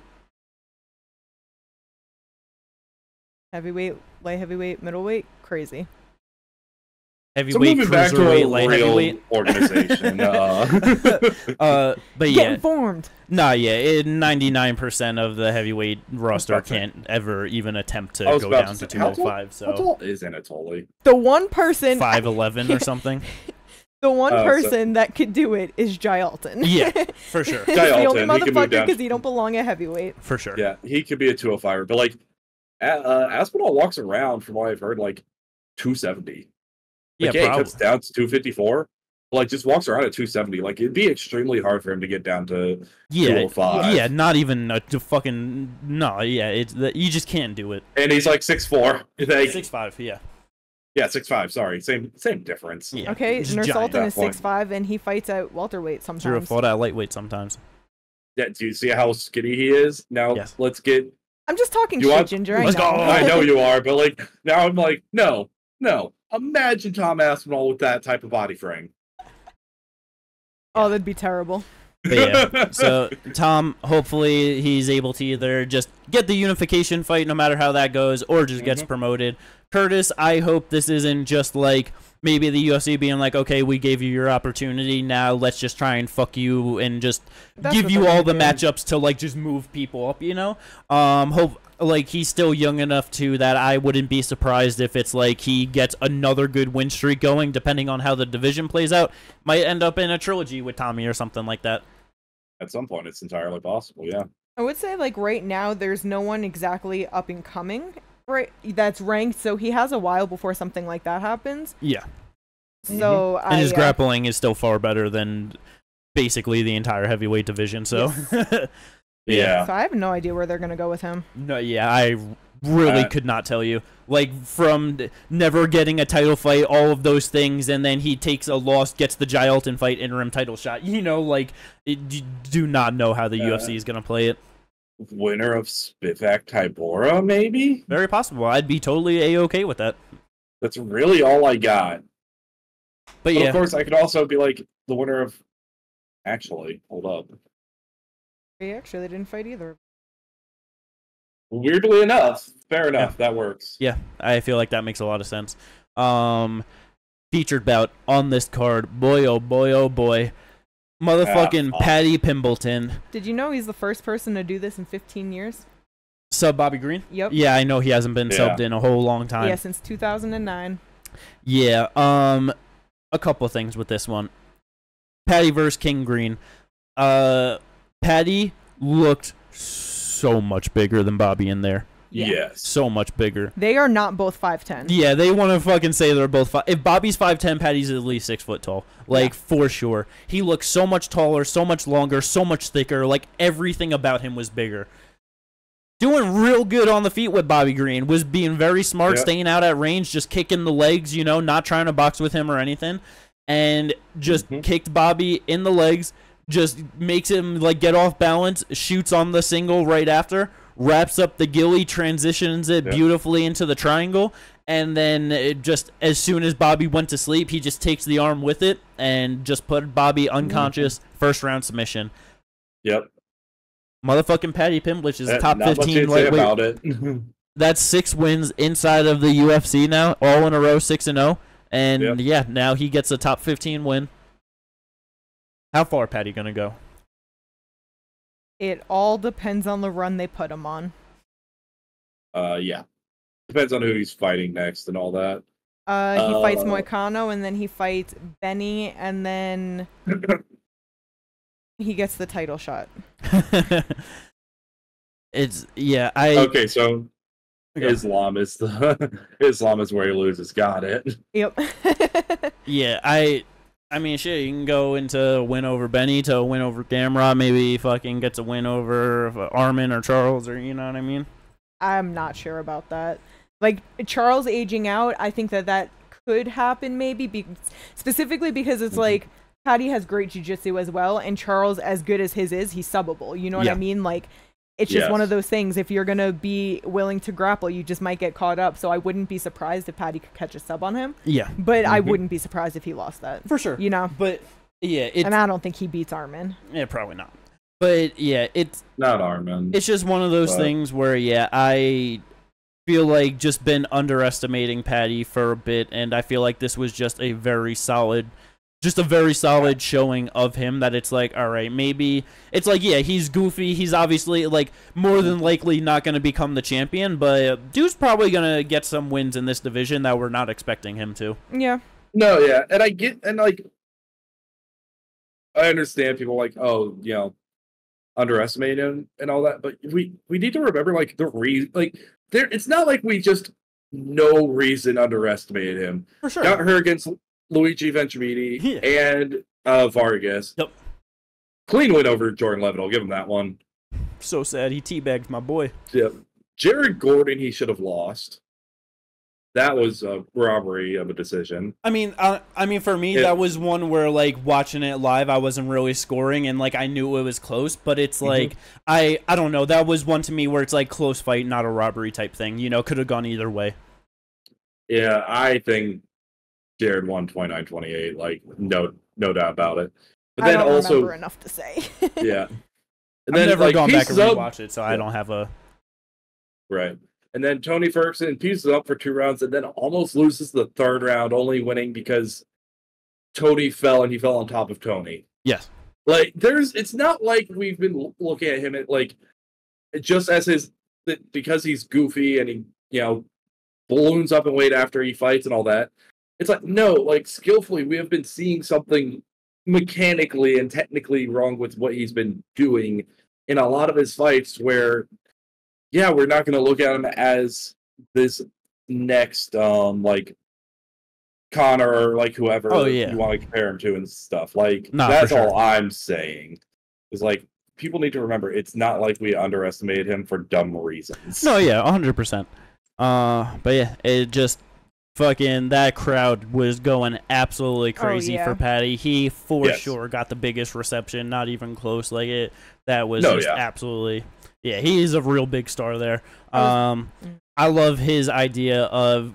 Heavyweight, light heavyweight, middleweight. Crazy. Heavyweight, moving back to cruiserweight, a light real heavyweight organization. But Get yeah. informed. Nah, yeah. 99% of the heavyweight roster can't ever even attempt to go down to 205. How tall is Anatoly? The one person 5'11" or something. The one person that could do it is Jyalton. Yeah, for sure. He's the only Jyalton, he can move motherfucker down. because he don't belong at heavyweight. For sure. Yeah, he could be a 205er, but like Aspinall walks around, from what I've heard, like 270. Like, Yeah, he probably. cuts down to 254. But, like, just walks around at 270. Like, it'd be extremely hard for him to get down to 205. Yeah, not even a fucking no. Yeah, you just can't do it. And he's like 6'4". Like, 6'5", yeah. Yeah, 6'5". Sorry, same difference. Yeah. Okay, Just Nurse giant Alton at is that point. 6'5", and he fights at welterweight Zero sometimes. fought at lightweight sometimes. Yeah, do you see how skinny he is? Now Yes. let's get. I'm just talking You shit, want- Ginger. I Let's know. go. I know you are, but like now I'm like, no. Imagine Tom Aspinall with that type of body frame. Oh, that'd be terrible. But yeah, so Tom, hopefully he's able to either just get the unification fight, no matter how that goes, or just gets promoted. Curtis, I hope this isn't just like maybe the UFC being like, okay, we gave you your opportunity, now let's just try and fuck you and just give what you they're all the gonna matchups to like just move people up, you know? Hope like he's still young enough to that I wouldn't be surprised if it's like he gets another good win streak going, depending on how the division plays out. Might end up in a trilogy with Tommy or something like that. At some point, it's entirely possible. Yeah. I would say, like, right now, there's no one exactly up and coming, right? That's ranked, so he has a while before something like that happens. Yeah. So And his grappling is still far better than basically the entire heavyweight division. So, Yeah. So I have no idea where they're gonna go with him. no, yeah, I really could not tell you. Like from never getting a title fight, all of those things, and then he takes a loss, gets the Jyalton fight, interim title shot. You know, like you do not know how the UFC is gonna play it. Winner of Spivak Tybura, maybe? Very possible. I'd be totally a-okay with that. That's really all I got. But But yeah, of course, I could also be like the winner of. Actually, hold up. Actually, they didn't fight either. Weirdly enough, fair enough. That works. yeah, I feel like that makes a lot of sense. Featured bout on this card, boy oh boy oh boy, motherfucking fuck. Paddy Pimbleton, Did you know he's the first person to do this in 15 years? sub Bobby Green. Yep. Yeah, I know he hasn't been Yeah. subbed in a whole long time. Yeah, since 2009. Yeah, a couple things with this one. Paddy versus King Green. Paddy looked so much bigger than Bobby in there. Yeah. Yes. So much bigger. They are not both 5'10". Yeah, they want to fucking say they're both if Bobby's 5'10", Paddy's at least 6 foot tall. Like, for sure. He looks so much taller, so much longer, so much thicker. Like, everything about him was bigger. Doing real good on the feet with Bobby Green. Was being very smart, staying out at range, just kicking the legs, you know, not trying to box with him or anything. And just kicked Bobby in the legs, just makes him, like, get off balance, shoots on the single right after, wraps up the gilly, transitions it beautifully into the triangle, and then it just, as soon as Bobby went to sleep, he just takes the arm with it and just put Bobby unconscious, first round submission. Yep. Motherfucking Paddy Pimblett is top Not much 15 to say lightweight. about it. That's 6 wins inside of the UFC now, all in a row, 6-0. And yeah, now he gets a top 15 win. How far Paddy gonna go? It all depends on the run they put him on. Yeah. Depends on who he's fighting next and all that. He fights Moicano, and then he fights Benny, and then he gets the title shot. Okay, so Islam is where he loses. Got it. Yep. Yeah, I mean, shit, you can go into win over Benny to win over Gamrot, maybe fucking gets a win over Armin or Charles, or you know what I mean? I'm not sure about that. Like, Charles aging out, I think that could happen maybe, specifically because it's like, Paddy has great jiu-jitsu as well, and Charles, as good as his is, he's subbable. You know what I mean? Like, it's just one of those things. If you're going to be willing to grapple, you just might get caught up. So I wouldn't be surprised if Paddy could catch a sub on him. Yeah. But I wouldn't be surprised if he lost that. For sure. You know? But, yeah. And I don't think he beats Armin. Yeah, probably not. But, yeah, it's... Not Armin. It's just one of those things where, yeah, I feel like just been underestimating Paddy for a bit, and I feel like this was just a very solid showing of him, that it's like, all right, maybe it's like, yeah, he's goofy, he's obviously like more than likely not going to become the champion, but dude's probably going to get some wins in this division that we're not expecting him to. Yeah. No, yeah, and I understand people like, oh, you know, underestimate him and all that, but we need to remember, like, the reason, like, it's not like we just no reason underestimated him. For sure. Got her against Luigi Ventimiglia and Vargas. Yep. Clean win over Jordan Levitt. I'll give him that one. So sad. He teabagged my boy. Yep. Jared Gordon, he should have lost. That was a robbery of a decision. I mean, for me, that was one where, like, watching it live, I wasn't really scoring, and, like, I knew it was close, but it's like, I don't know, that was one to me where it's, like, close fight, not a robbery type thing, you know, could have gone either way. Yeah, I think Jared won 29-28, like, no doubt about it. But then I don't also remember enough to say. Yeah. And I've then, never like, gone back and up, rewatched it, so I don't have a... Right. And then Tony Ferguson pieces up for 2 rounds and then almost loses the 3rd round, only winning because Tony fell and he fell on top of Tony. Yes. Like, it's not like we've been looking at him at, like, just as because he's goofy and he, you know, balloons up in weight after he fights and all that. It's like, no, like, skillfully, we have been seeing something mechanically and technically wrong with what he's been doing in a lot of his fights where, yeah, we're not going to look at him as this next, like, Connor or, like, whoever you want to compare him to and stuff. Like, that's all I'm saying. Is, like, people need to remember, it's not like we underestimated him for dumb reasons. No, yeah, 100%. But yeah, it just... Fucking that crowd was going absolutely crazy for Paddy. He for sure got the biggest reception, not even close. Like that was absolutely he's a real big star there. I love his idea of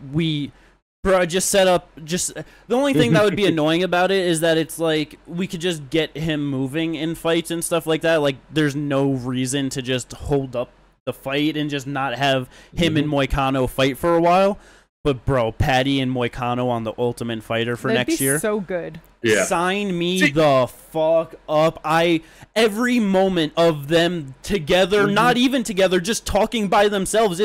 just set up. Just the only thing that would be annoying about it is that it's like we could just get him moving in fights and stuff like that. Like there's no reason to just hold up the fight and just not have him and Moicano fight for a while. But, bro, Paddy and Moicano on the Ultimate Fighter for next year. So good. Yeah. Sign me the fuck up. Every moment of them together, not even together, just talking by themselves.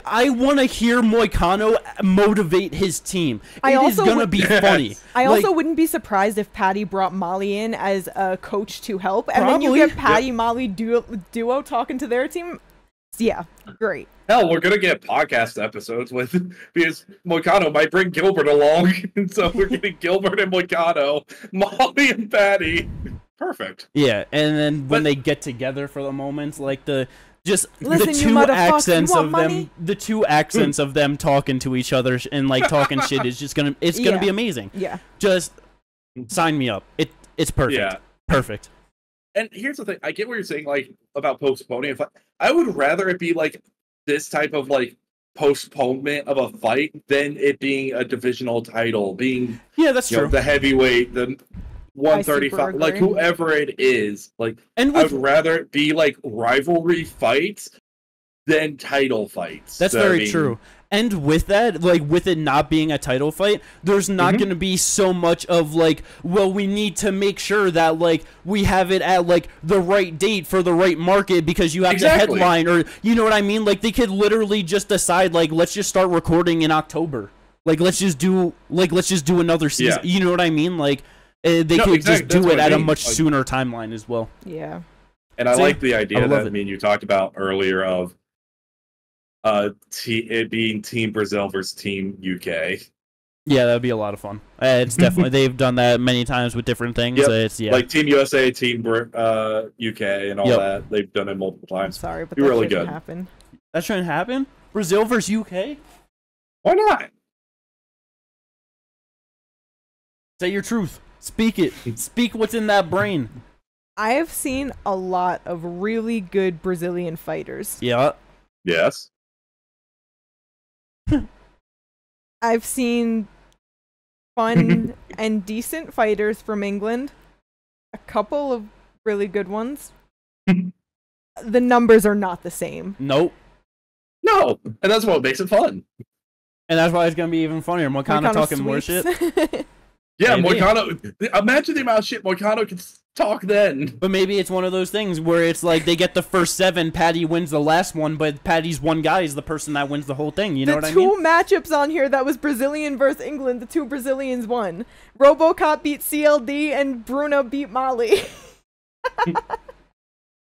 I want to hear Moicano motivate his team. It is going to be funny. I also wouldn't be surprised if Paddy brought Molly in as a coach to help. And then you get Paddy-Molly duo talking to their team. Yeah, great. Hell, we're gonna get podcast episodes because Moicano might bring Gilbert along, and so we're getting Gilbert and Moicano, Molly and Paddy. Perfect. Yeah, and then when they get together for the moments, like the two accents of them talking to each other and like talking shit is just gonna be amazing. Yeah, just sign me up. It's perfect. Yeah. Perfect. And here's the thing: I get what you're saying, like about postponing. I would rather it be like this type of like postponement of a fight than it being a divisional title, being that's true. The heavyweight, the 135, like whoever it is. Like, I would rather it be like rivalry fights than title fights. That's very true. And with that, like, with it not being a title fight, there's not going to be so much of, like, well, we need to make sure that, like, we have it at, like, the right date for the right market because you have the headline or, you know what I mean? Like, they could literally just decide, like, let's just start recording in October. Like let's just do another season. Yeah. You know what I mean? Like they could exactly. just do That's it what I at a mean. much Like, sooner timeline as well. Yeah. And I See? like the idea I love that it. me and you talked about earlier of it being Team Brazil versus Team UK. Yeah, that'd be a lot of fun. It's definitely they've done that many times with different things. Yep. It's Like Team USA, Team UK, and all that. They've done it multiple I'm times. sorry, but Be that really shouldn't good. happen. that shouldn't happen. Brazil versus UK. Why not? Say your truth. Speak it. Speak what's in that brain. I have seen a lot of really good Brazilian fighters. Yeah. Yes. I've seen fun and decent fighters from England. A couple of really good ones. The numbers are not the same. Nope. No, and that's what makes it fun. And that's why it's gonna be even funnier. Moicano talking more shit. Yeah, Maybe. Moicano. Imagine the amount of shit Moicano can talk then. But maybe it's one of those things where it's like they get the first 7, Patty wins the last one, but Patty's one guy is the person that wins the whole thing. You know what I mean? The two matchups on here that was Brazilian versus England, the two Brazilians won. RoboCop beat CLD and Bruno beat Molly.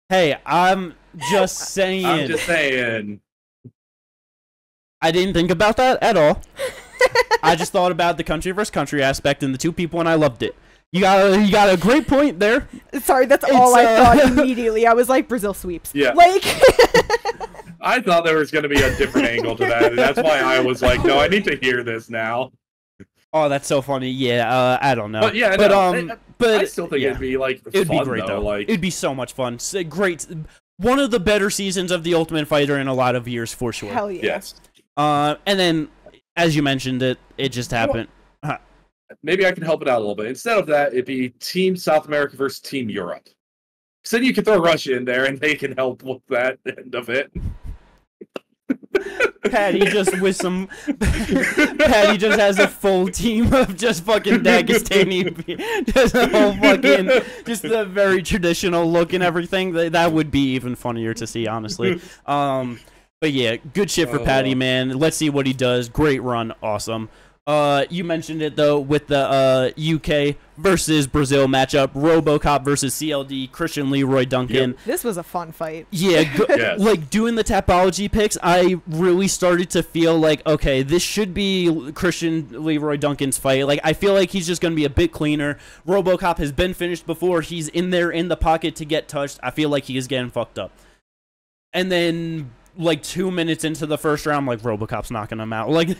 Hey, I'm just saying. I'm just saying. I didn't think about that at all. I just thought about the country versus country aspect and the two people, and I loved it. You got a great point there. Sorry, that's all I thought immediately. I was like, Brazil sweeps. Yeah. Like, I thought there was going to be a different angle to that, and that's why I was like, no, I need to hear this now. Oh, that's so funny. Yeah, I don't know. But yeah, but no, but I still think it'd be like it'd fun, be great though. Like, It'd be so much fun. Great, one of the better seasons of the Ultimate Fighter in a lot of years for sure. hell yeah. yes. And then, as you mentioned, it just happened. Maybe I can help it out a little bit. Instead of that, it'd be Team South America versus Team Europe. So then you can throw Russia in there, and they can help with that end of it. Patty just with some. Patty just has a full team of just fucking Dagestani, just a whole fucking, just the very traditional look and everything. That would be even funnier to see, honestly. But yeah, good shit for Patty, man. Let's see what he does. Great run, awesome. You mentioned it though with the UK versus Brazil matchup, RoboCop versus CLD, Christian Leroy Duncan. Yep. This was a fun fight. Yeah, Yes. like doing the Tapology picks, I really started to feel like, okay, this should be Christian Leroy Duncan's fight. Like, I feel like he's just going to be a bit cleaner. RoboCop has been finished before. He's in there in the pocket to get touched. I feel like he is getting fucked up. And then, like, 2 minutes into the first round, I'm like, RoboCop's knocking him out. Like,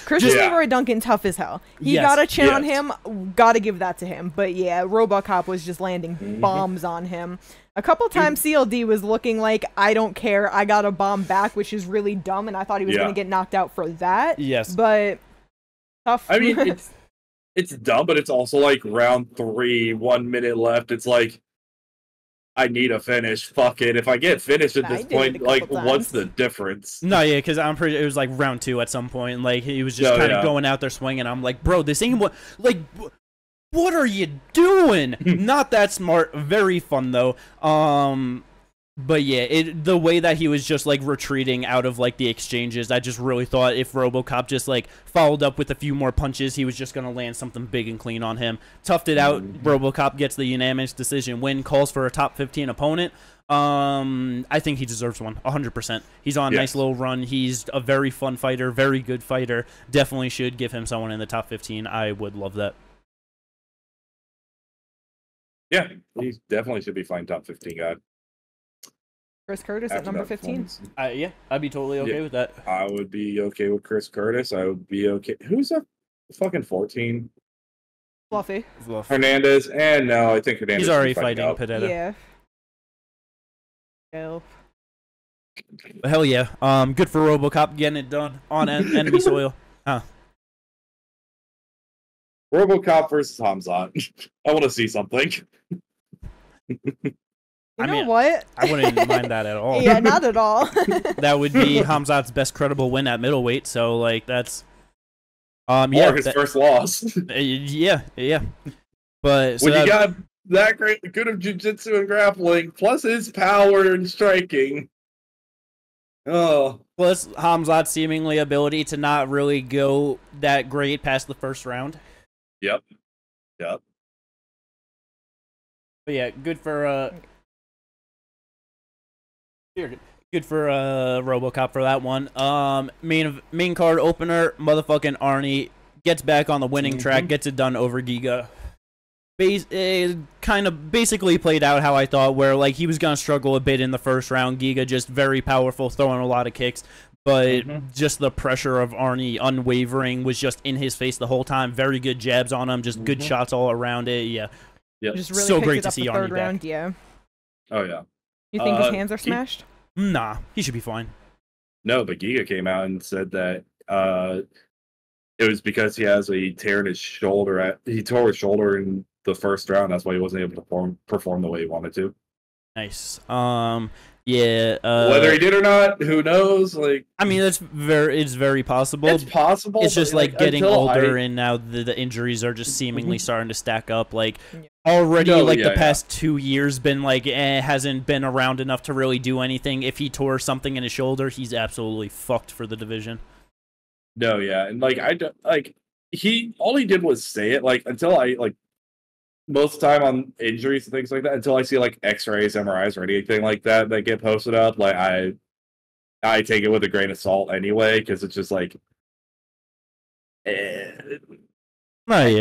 Christian Leroy Duncan, tough as hell. He Yes. got a chin on Yes. him. Got to give that to him. But yeah, RoboCop was just landing bombs on him. A couple times CLD was looking like, I don't care, I got a bomb back, which is really dumb, and I thought he was going to get knocked out for that. yes. But tough. I mean, it's dumb, but it's also like round 3, 1 minute left. It's like, I need a finish. Fuck it. If I get finished at I this did it a point, couple like, times. what's the difference? No, yeah, because I'm pretty. It was like round 2 at some point. Like he was just Oh, kind of yeah. going out there swinging. I'm like, bro, this ain't what. Like, what are you doing? Not that smart. Very fun though. But yeah, the way that he was just like retreating out of like the exchanges, I just really thought if RoboCop just like followed up with a few more punches, he was just gonna land something big and clean on him. Toughed it out. RoboCop gets the unanimous decision win. Calls for a top 15 opponent. I think he deserves one, 100%. He's on a nice little run. He's a very fun fighter, very good fighter. Definitely should give him someone in the top 15. I would love that. Yeah, he definitely should be fine top 15 guy. Chris Curtis at After number that 15. performance. Yeah, I'd be totally okay with that. I would be okay with Chris Curtis. I would be okay. Who's that fucking 14? Fluffy. Hernandez. And no, I think Hernandez. He's already is fighting fighting up. Pineda. Yeah. Hell. Hell yeah. Good for RoboCop getting it done on enemy soil. RoboCop versus Hamzat. I want to see something. You know what? I wouldn't mind that at all. Yeah, not at all. That would be Hamzat's best credible win at middleweight. So like that's Or his first loss. Yeah. But so When you got that good of jiu-jitsu and grappling, plus his power and striking. Oh, Plus Hamzat's seemingly ability to not really go that great past the first round. Yep. But yeah, good for RoboCop for that one. Main card opener, motherfucking Arnie gets back on the winning track, gets it done over Giga. Kind of basically played out how I thought, where like he was gonna struggle a bit in the first round. Giga just very powerful, throwing a lot of kicks, but just the pressure of Arnie unwavering was just in his face the whole time. Very good jabs on him, just good shots all around it. Yeah, just really so picked great it to up see the Arnie third back. round. Yeah. Oh yeah. You think his hands are smashed? Nah, he should be fine. No, but Giga came out and said that it was because he has a tear in his shoulder. He tore his shoulder in the first round. That's why he wasn't able to perform the way he wanted to. Nice. Yeah. Whether he did or not, who knows? Like, I mean, it's very possible. It's possible. It's just like getting older, and now the injuries are just seemingly starting to stack up. Like already, the past 2 years been like hasn't been around enough to really do anything. If he tore something in his shoulder, he's absolutely fucked for the division. No, yeah, and like all he did was say it. Like until I like. Most of the time on injuries and things like that, until I see like X-rays, MRIs, or anything like that get posted up, like I take it with a grain of salt anyway, because it's just like, I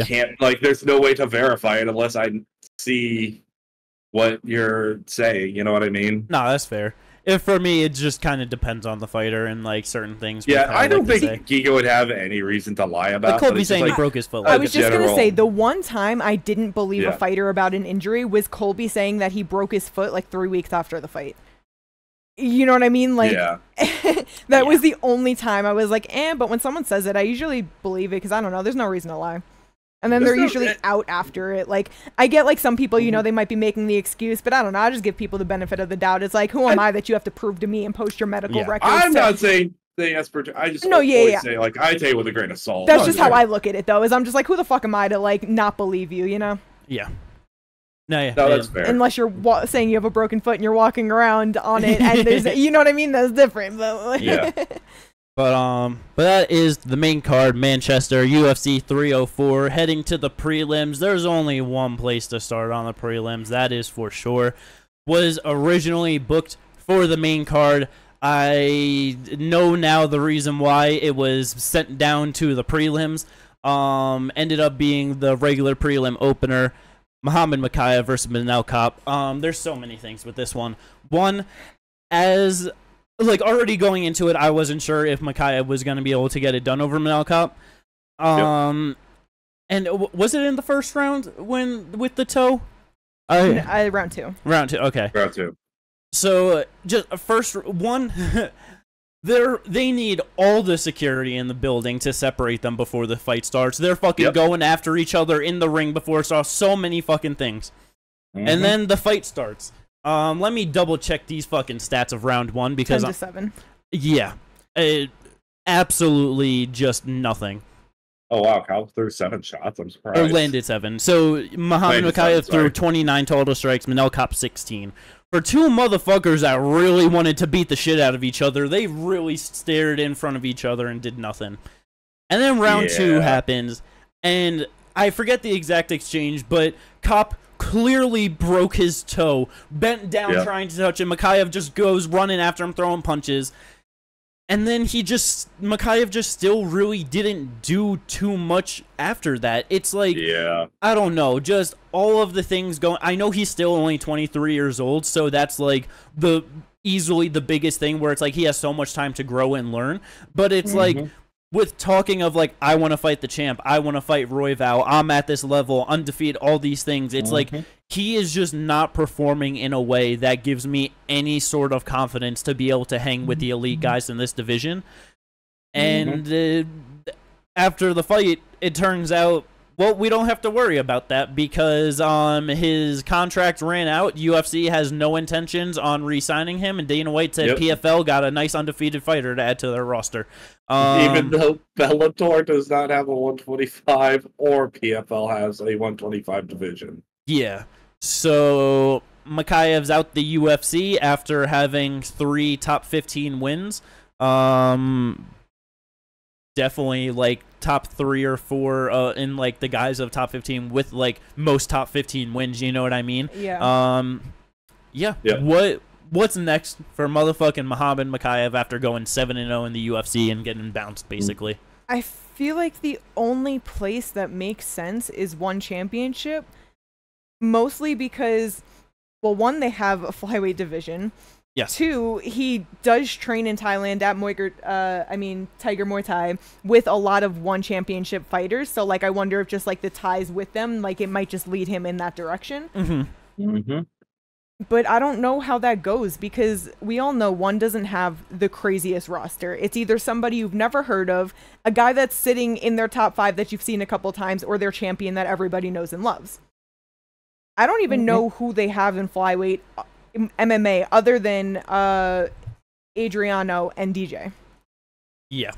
can't, like, there's no way to verify it unless I see what you're saying. You know what I mean? No, that's fair. For me, it just kind of depends on the fighter and like certain things. Yeah, I don't think Giga would have any reason to lie about. Like Colby saying he broke his foot. I was just gonna say the one time I didn't believe a fighter about an injury was Colby saying that he broke his foot like 3 weeks after the fight. You know what I mean? Like, that was the only time I was like, but when someone says it, I usually believe it because I don't know. There's no reason to lie. And then they're usually out after it. Like, I get, like, some people, you know, they might be making the excuse, but I don't know. I just give people the benefit of the doubt. It's like, who am I that you have to prove to me and post your medical records? I'm not saying I just always say, like, I take it with a grain of salt. That's just how I look at it, though, is I'm just like, who the fuck am I to, like, not believe you, you know? Yeah. No, that's fair. Unless you're saying you have a broken foot and you're walking around on it, and there's, you know what I mean? That's different. But, like, yeah. But that is the main card, Manchester, UFC 304, heading to the prelims. There's only one place to start on the prelims, that is for sure. Was originally booked for the main card. I know now the reason why it was sent down to the prelims. Ended up being the regular prelim opener, Muhammad Mokaev versus Manel Cop. There's so many things with this one. One, as like already going into it, I wasn't sure if Mokaev was going to be able to get it done over Manel Cop. And was it in the first round with the toe? Round two. Round two. Okay. Round two. So just first one. They need all the security in the building to separate them before the fight starts. They're fucking going after each other in the ring before it starts. So many fucking things. And then the fight starts. Let me double check these fucking stats of round one because 10-7. Yeah, absolutely just nothing. Oh wow, Cal threw 7 shots. I'm surprised. Or landed 7. So Muhammad Mokaev threw 29 total strikes. Manel Cop 16. For two motherfuckers that really wanted to beat the shit out of each other, they really stared in front of each other and did nothing. And then round two happens, and I forget the exact exchange, but Cop clearly broke his toe, bent down trying to touch him. Mokaev just goes running after him, throwing punches. And then Mokaev just still really didn't do too much after that. It's like, I don't know, just all of the things going. I know he's still only 23 years old, so that's like easily the biggest thing where it's like he has so much time to grow and learn. But it's like, with talking of like, I want to fight the champ, I want to fight Royval, I'm at this level, undefeated, all these things. It's like he is just not performing in a way that gives me any sort of confidence to be able to hang with the elite guys in this division. And after the fight, it turns out, well, we don't have to worry about that because his contract ran out. UFC has no intentions on re-signing him, and Dana White said PFL got a nice undefeated fighter to add to their roster. Even though Bellator does not have a 125, or PFL has a 125 division. Yeah. So Mokaev's out the UFC after having 3 top 15 wins. Definitely like top 3 or 4 in like the guise of top 15 with like most top 15 wins. You know what I mean? Yeah. Yeah. Yeah. What's next for motherfucking Muhammad Mokaev after going 7-0 in the UFC and getting bounced basically? I feel like the only place that makes sense is one championship, mostly because, well, one, they have a flyweight division. Yes. 2, he does train in Thailand at Tiger Muay Thai with a lot of one championship fighters. So, like, I wonder if just, like, the ties with them, like, it might just lead him in that direction. But I don't know how that goes because we all know one doesn't have the craziest roster. It's either somebody you've never heard of, a guy that's sitting in their top 5 that you've seen a couple times, or their champion that everybody knows and loves. I don't even know who they have in flyweight MMA other than Adriano and DJ. Yeah.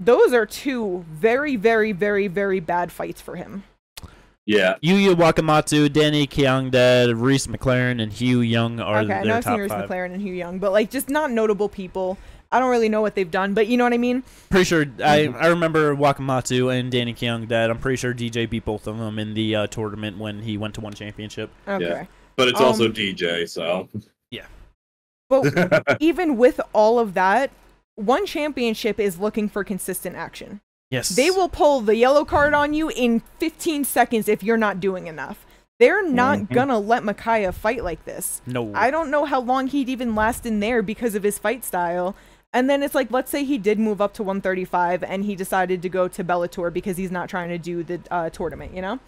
Those are 2 very, very, very, very bad fights for him. Yeah. Yuya Wakamatsu, Danny Kiangdad, Reese McLaren, and Hugh Young are Okay, I know their I've top seen Reese 5. McLaren and Hugh Young, but like just not notable people. I don't really know what they've done, but you know what I mean? Pretty sure I remember Wakamatsu and Danny Kiangdad. I'm pretty sure DJ beat both of them in the tournament when he went to one championship. Okay. Yeah. But it's also DJ, so. Yeah. But even with all of that, one championship is looking for consistent action. Yes. They will pull the yellow card on you in 15 seconds if you're not doing enough. They're not gonna let Mokaev fight like this. No. I don't know how long he'd even last in there because of his fight style. And then it's like, let's say he did move up to 135 and he decided to go to Bellator because he's not trying to do the tournament, you know?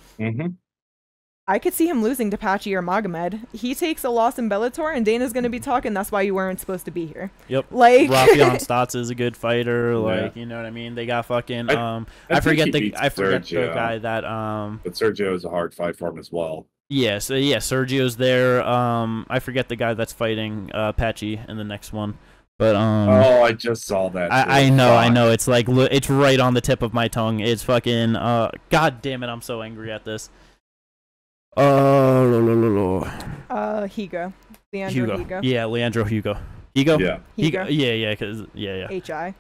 I could see him losing to Pachi or Magomed. He takes a loss in Bellator, and Dana's going to be talking, that's why you weren't supposed to be here. Yep. Like Rafion Stotts is a good fighter. Like, you know what I mean? They got fucking I forget the guy that But Sergio is a hard fight for him as well. Yeah, so yeah, Sergio's there. I forget the guy that's fighting Pachi in the next one. But oh, I just saw that. I know. It's like it's right on the tip of my tongue. It's fucking God damn it! I'm so angry at this. Higa. Leandro Hugo. Higa. Yeah, Leandro Hugo. Higo? Yeah. Higa. Yeah, cause yeah. HI.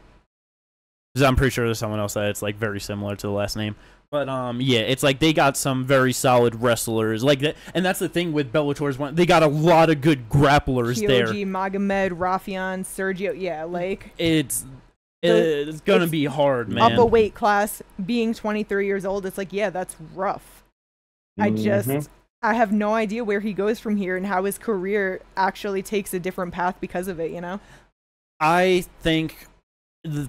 Because I'm pretty sure there's someone else that it's like very similar to the last name. But yeah, it's like they got some very solid wrestlers like that, and that's the thing with Bellator's one. They got a lot of good grapplers there. Kyoji, Magomed, Rafion, Sergio. Yeah, like it's gonna be hard, man. Up a weight class, being 23 years old. It's like, yeah, that's rough. I have no idea where he goes from here and how his career actually takes a different path because of it, you know? I think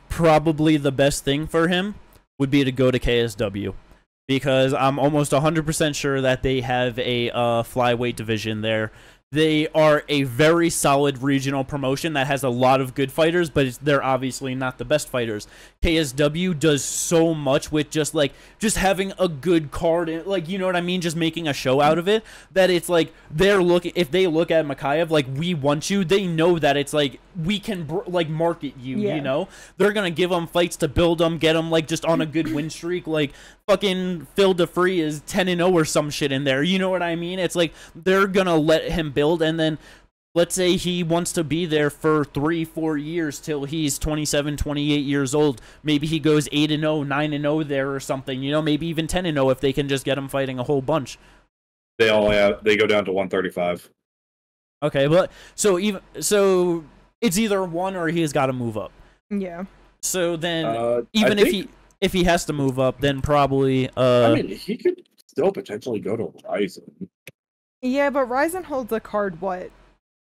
probably the best thing for him would be to go to KSW, because I'm almost 100% sure that they have a flyweight division there. They are a very solid regional promotion that has a lot of good fighters, but they're obviously not the best fighters. KSW does so much with just having a good card, and, like, you know what I mean, just making a show out of it, that it's like if they look at Mokaev like, we want you, they know that it's like we can market you, you know? They're gonna give him fights to build him, get him like just on a good win streak, like fucking Phil DeFree is 10-0 or some shit in there, you know what I mean? It's like they're gonna let him build, and then let's say he wants to be there for 3-4 years till he's 27, 28 years old. Maybe he goes 8-0, 9-0 there or something, you know, maybe even 10-0 if they can just get him fighting a whole bunch. They go down to 135. Okay, but so it's either one or he's got to move up. Yeah. So then if he has to move up, then probably I mean, he could still potentially go to Ryzen. Yeah, but Ryzen holds a card, what,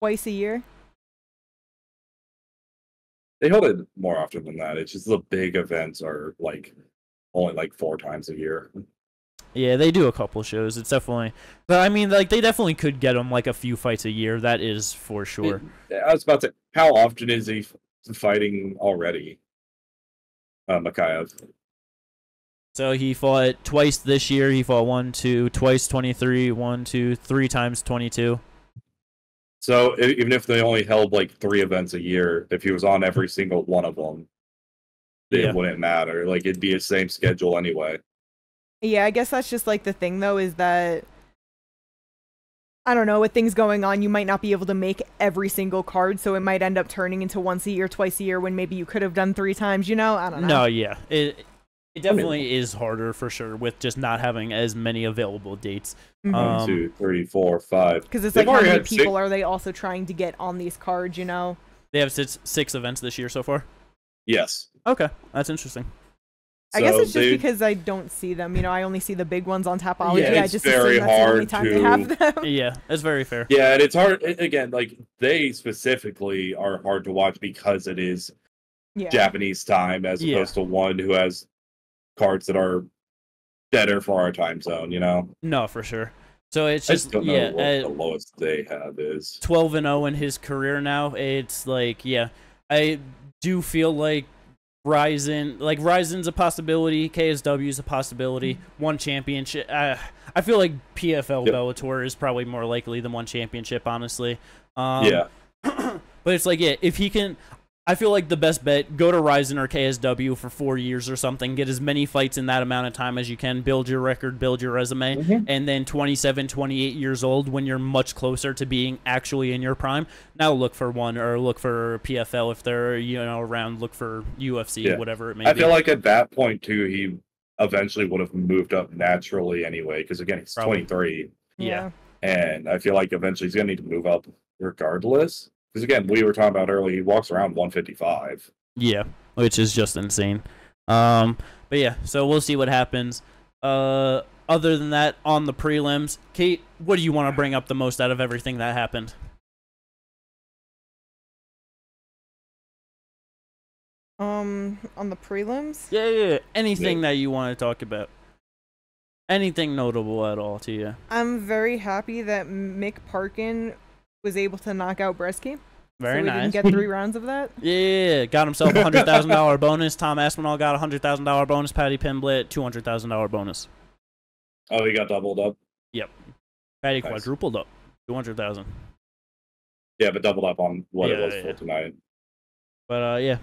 twice a year? They hold it more often than that. It's just the big events are like only like 4 times a year. Yeah, they do a couple shows. It's definitely, but I mean, like, they definitely could get him like a few fights a year. That is for sure. I was about to. How often is he fighting already? Mokaev. So he fought twice this year. He fought 1, 2, twice 23, 1, 2, 3 times 22. So even if they only held like 3 events a year, if he was on every single one of them, it wouldn't matter. Like, it'd be the same schedule anyway. Yeah, I guess that's just like the thing though, is that I don't know, with things going on, you might not be able to make every single card, so it might end up turning into once a year, twice a year, when maybe you could have done 3 times, you know? I don't know. No, yeah. It definitely is harder for sure with just not having as many available dates. 1, 2, 3, 4, 5. Because it's like, how many people are they also trying to get on these cards, you know? They have 6 events this year so far? Yes. Okay, that's interesting. I guess it's just because I don't see them. You know, I only see the big ones on Tapology. Yeah, I just assume that's the only time they have them. Yeah, that's very fair. Yeah, and it's hard. Again, like, they specifically are hard to watch because it is Japanese time as opposed to one who has cards that are better for our time zone, you know? No, for sure. So it's just, don't know what the lowest they have is. 12-0 in his career now. It's like, yeah, I do feel like Ryzen's a possibility, KSW's a possibility, one championship. I feel like PFL Bellator is probably more likely than one championship, honestly. Yeah. But it's like, yeah, if he can, I feel like the best bet, go to Ryzen or KSW for 4 years or something, get as many fights in that amount of time as you can, build your record, build your resume, and then 27, 28 years old, when you're much closer to being actually in your prime, now look for one, or look for PFL if they're, you know, around, look for UFC, whatever it may be. I feel like at that point, too, he eventually would have moved up naturally anyway, because, again, he's 23. Yeah. And I feel like eventually he's going to need to move up regardless. Because, again, we were talking about earlier, he walks around 155. Yeah, which is just insane. But yeah, so we'll see what happens. Other than that, on the prelims, Kate, what do you want to bring up the most out of everything that happened? On the prelims? Yeah. Anything that you want to talk about. Anything notable at all to you? I'm very happy that Mick Parkin was able to knock out Bresky. Very so we nice. didn't get 3 rounds of that. Yeah, got himself a $100,000 bonus. Tom Aspinall got a $100,000 bonus. Patty Pimblett, $200,000 bonus. Oh, he got doubled up? Yep. Patty quadrupled up. 200,000. Yeah, but doubled up on what it was for tonight. But, yeah.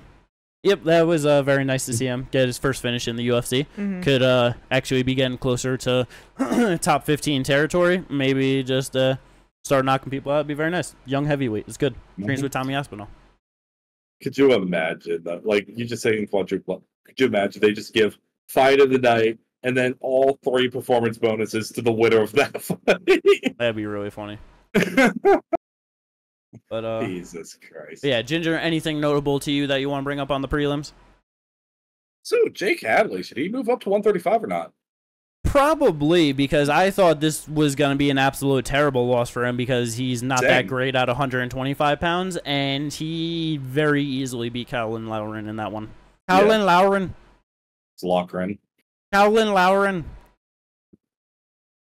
Yep, that was very nice to see him get his first finish in the UFC. Could actually be getting closer to top 15 territory. Maybe just start knocking people out. It'd be very nice. Young heavyweight. It's good. Trains with Tommy Aspinall. Could you imagine that? Like, you just saying quadruple. Could you imagine they just give fight of the night and then all 3 performance bonuses to the winner of that fight? That'd be really funny. But Jesus Christ. Yeah, Ginger, anything notable to you that you want to bring up on the prelims? So, Jake Hadley, should he move up to 135 or not? Probably, because I thought this was going to be an absolute terrible loss for him because he's not that great at 125 pounds, and he very easily beat Cowlin Lauren in that one. Cowlin Lauren. It's Loughran. Cowlin Lauren.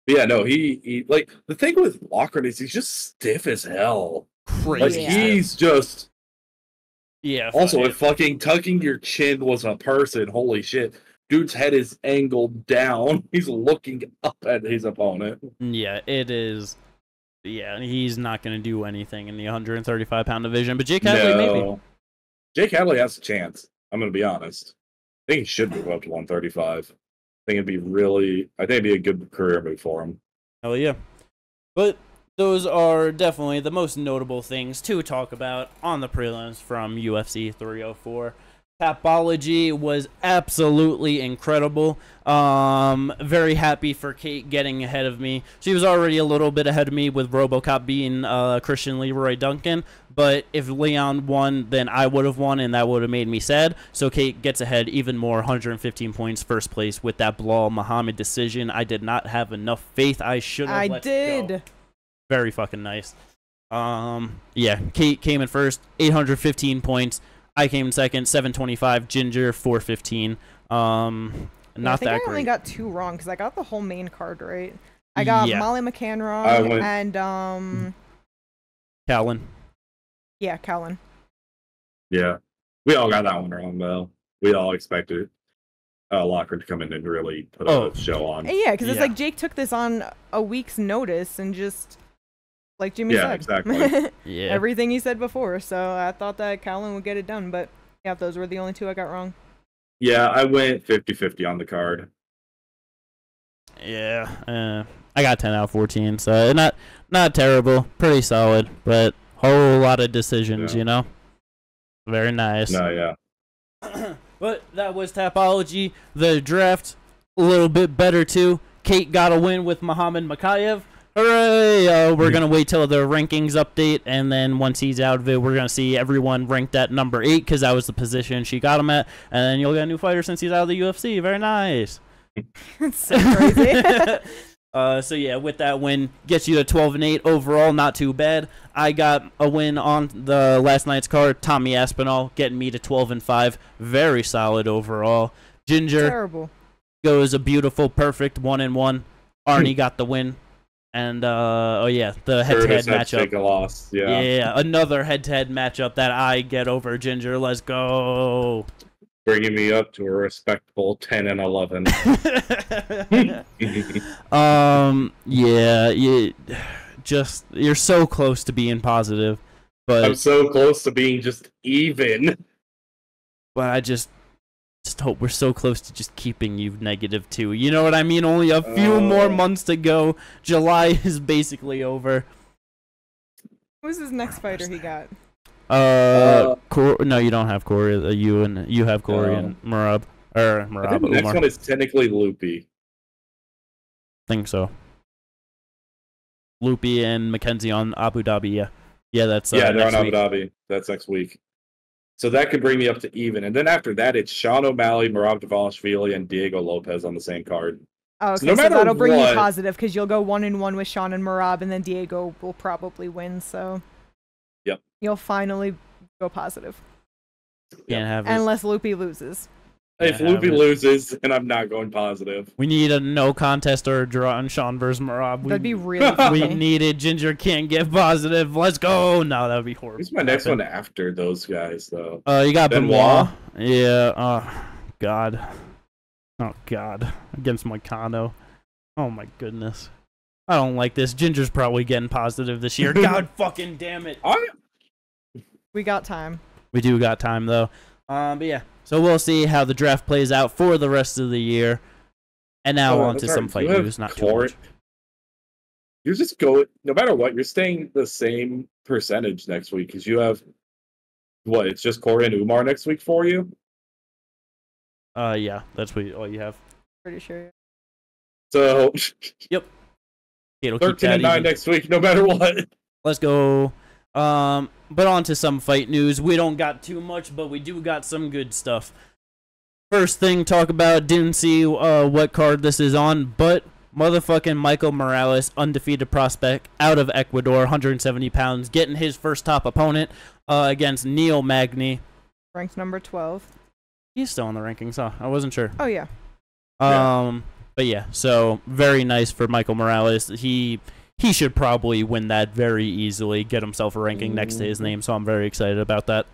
Yeah, no, he like, the thing with Loughran is he's just stiff as hell. Crazy. Like, he's just... Yeah. Also, if fucking tucking your chin was a person, holy shit. Dude's head is angled down. He's looking up at his opponent. Yeah, it is. Yeah, he's not going to do anything in the 135-pound division, but Jake Hadley maybe. Jake Hadley has a chance. I'm going to be honest. I think he should move up to 135. I think it'd be a good career move for him. Hell yeah. But those are definitely the most notable things to talk about on the prelims from UFC 304. Tapology was absolutely incredible. Very happy for Kate getting ahead of me. She was already a little bit ahead of me with RoboCop being Christian Leroy Duncan, but if Leon won, then I would have won, and that would have made me sad. So Kate gets ahead even more, 115 points, first place with that Belal Muhammad decision. I did not have enough faith. I should have let it go. Very fucking nice. Yeah, Kate came in first, 815 points. I came in second, 725. Ginger, 415. Not that great. I only got 2 wrong because I got the whole main card right. I got Molly McCann wrong and Callan. Yeah, Callan. Yeah, we all got that one wrong though. We all expected Loughran to come in and really put a show on. Yeah, because it's like Jake took this on a week's notice and just. Like Jimmy said. Exactly. Yeah. Everything he said before. So I thought that Callan would get it done. But yeah, those were the only 2 I got wrong. Yeah, I went 50-50 on the card. Yeah. I got 10 out of 14, so not terrible, pretty solid, but whole lot of decisions, you know. Very nice. No, yeah. But that was Tapology. The draft a little bit better too. Kate got a win with Muhammad Mokaev. Hooray! We're gonna wait till the rankings update, and then once he's out of it, we're gonna see everyone ranked at number 8 because that was the position she got him at, and then you'll get a new fighter since he's out of the UFC. Very nice. That's so crazy. So yeah, with that win, gets you to 12-8 overall. Not too bad. I got a win on the last night's card. Tommy Aspinall getting me to 12-5. Very solid overall. Ginger Terrible. goes a beautiful, perfect 1-1. Arnie got the win. And oh yeah, the head-to-head matchup. Take a loss. Yeah. Yeah, another head-to-head matchup that I get over Ginger. Let's go. Bringing me up to a respectable 10-11. Yeah, you're so close to being positive, but I'm so close to being just even. But I just hope we're so close to just keeping you -2. You know what I mean? Only a few more months to go. July is basically over. Who's his next fighter he got? No, you don't have Corey. You have Corey and Marab. Or Marab. I think the next Umar. one is technically Loopy. Think so. Loopy and Mackenzie on Abu Dhabi. Yeah, that's they're on next Abu week. Dhabi. That's next week. So that could bring me up to even, and then after that, it's Sean O'Malley, Merab Dvalishvili, and Diego Lopez on the same card. Oh, okay, So no so matter that'll bring what- you positive because you'll go 1-1 with Sean and Marab, and then Diego will probably win. So, Yep. you'll finally go positive, Can't have it. unless Loopy loses. If Yeah, Loopy but- loses, then I'm not going positive. We need a no contest or a draw on Sean versus Marab. That'd be really funny. We needed Ginger can't get positive. Let's go. No, that would be horrible. Who's my next one after those guys, though? You got Benoit? Benoit. Yeah. Oh God. Oh God. Against Moicano. Oh my goodness. I don't like this. Ginger's probably getting positive this year. God fucking damn it. We got time. We do got time though. But yeah. So we'll see how the draft plays out for the rest of the year. And now on to some fight news. Not too much. You're just going, no matter what, you're staying the same percentage next week because you have, what, it's just Corey and Umar next week for you? Yeah. That's all you have. Pretty sure. So, Yep. It'll keep 13 that and 9 even. next week, no matter what. Let's go. But on to some fight news. We don't got too much, but we do got some good stuff. First thing, talk about, didn't see what card this is on, but motherfucking Michael Morales, undefeated prospect out of Ecuador, 170 pounds, getting his first top opponent against Neil Magny. Ranked number 12. He's still in the rankings, huh? I wasn't sure. Oh yeah. But yeah, so very nice for Michael Morales. He should probably win that very easily, get himself a ranking next to his name, so I'm very excited about that.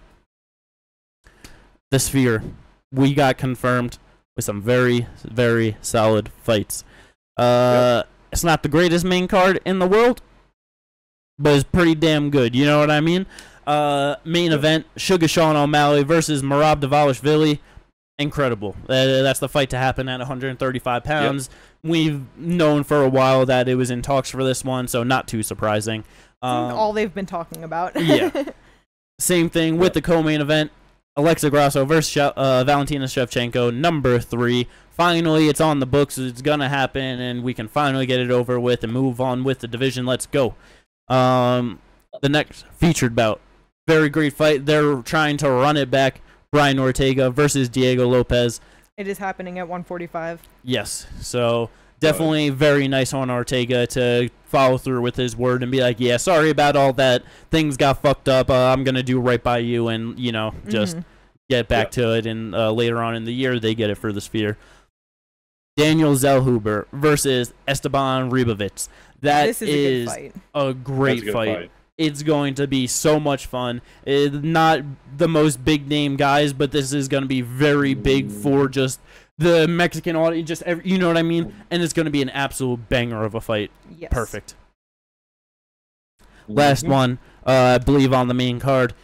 The Sphere, we got confirmed with some very, very solid fights. It's not the greatest main card in the world, but it's pretty damn good, you know what I mean? Main event, Sugar Sean O'Malley versus Merab Dvalishvili. Incredible. That's the fight to happen at 135 pounds. Yep. We've known for a while that it was in talks for this one, so not too surprising. All they've been talking about. Yeah. Same thing with the co-main event. Alexa Grasso versus Valentina Shevchenko, number 3. Finally, it's on the books. It's going to happen, and we can finally get it over with and move on with the division. Let's go. The next featured bout. Very great fight. They're trying to run it back. Brian Ortega versus Diego Lopez. It is happening at 145. Yes. So definitely very nice on Ortega to follow through with his word and be like, yeah, sorry about all that. Things got fucked up. I'm going to do right by you and, you know, just get back to it. And later on in the year, they get it for the Sphere. Daniel Zellhuber versus Esteban Ribovic. This is a great fight. It's going to be so much fun. Not the most big name guys, but this is going to be very big for just the Mexican audience. Just you know what I mean? And it's going to be an absolute banger of a fight. Yes. Perfect. Last one, I believe on the main card.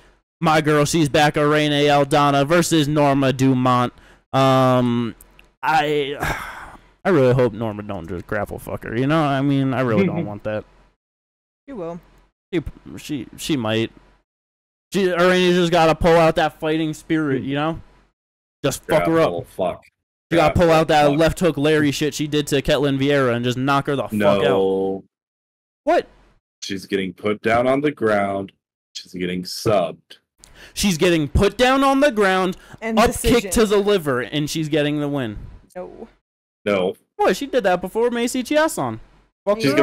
My girl, she's back, Irene Aldana versus Norma Dumont. I I really hope Norma don't just grapple fuck her. You know, I mean, I really don't want that. She will. She might. Or you just gotta pull out that fighting spirit, you know? Just fuck her up. Fuck. You gotta pull out that left hook Larry shit she did to Ketlin Vieira and just knock her the fuck out. What? She's getting put down on the ground. She's getting subbed. She's getting put down on the ground, And up kick to the liver, and she's getting the win. No. What? She did that before Macy Chiasson. She's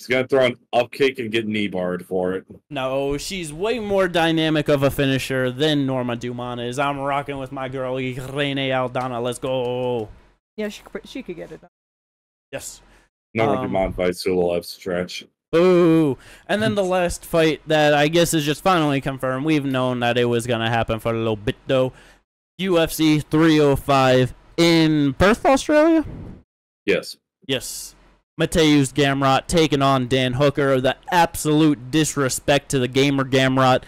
gonna throw an up kick and get knee barred for it. No, she's way more dynamic of a finisher than Norma Dumont is. I'm rocking with my girl Irene Aldana. Let's go. Yeah, she could get it done. Yes. Norma Dumont fights Sulev's stretch. Ooh. And then the last fight that I guess is just finally confirmed. We've known that it was going to happen for a little bit, though. UFC 305 in Perth, Australia? Yes. Yes. Mateusz Gamrot taking on Dan Hooker. The absolute disrespect to the gamer Gamrot.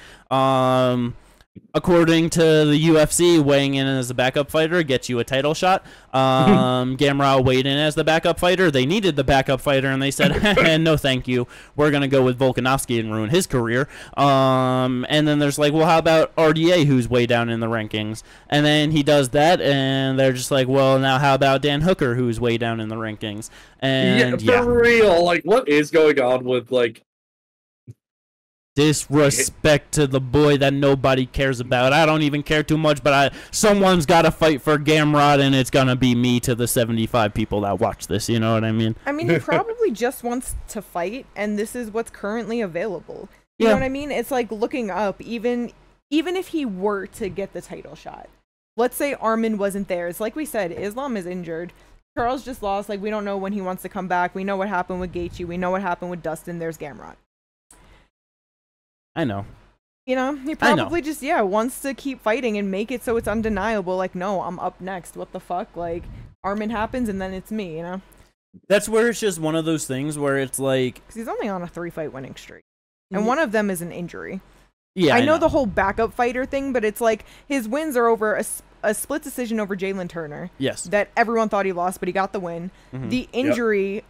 According to the UFC, weighing in as a backup fighter gets you a title shot. Gamrot weighed in as the backup fighter. They needed the backup fighter, and they said, no, thank you. We're going to go with Volkanovski and ruin his career. And then there's like, well, how about RDA, who's way down in the rankings? And then he does that, and they're just like, well, now how about Dan Hooker, who's way down in the rankings? And for real, like, what is going on with, like, disrespect to the boy that nobody cares about. I don't even care too much, but someone's got to fight for Gamrot, and it's gonna be me to the 75 people that watch this. You know what I mean? I mean, he probably just wants to fight, and this is what's currently available. You know what I mean? It's like looking up, even if he were to get the title shot. Let's say Armin wasn't there. It's like we said, Islam is injured. Charles just lost. Like, we don't know when he wants to come back. We know what happened with Gaethje. We know what happened with Dustin. There's Gamrot. I know. You know, he probably just, wants to keep fighting and make it so it's undeniable. Like, no, I'm up next. What the fuck? Like, Armin happens and then it's me, you know? That's where it's just one of those things where it's like... Because he's only on a 3-fight winning streak. And one of them is an injury. Yeah, I know the whole backup fighter thing, but it's like his wins are over a split decision over Jalen Turner. Yes. That everyone thought he lost, but he got the win. The injury...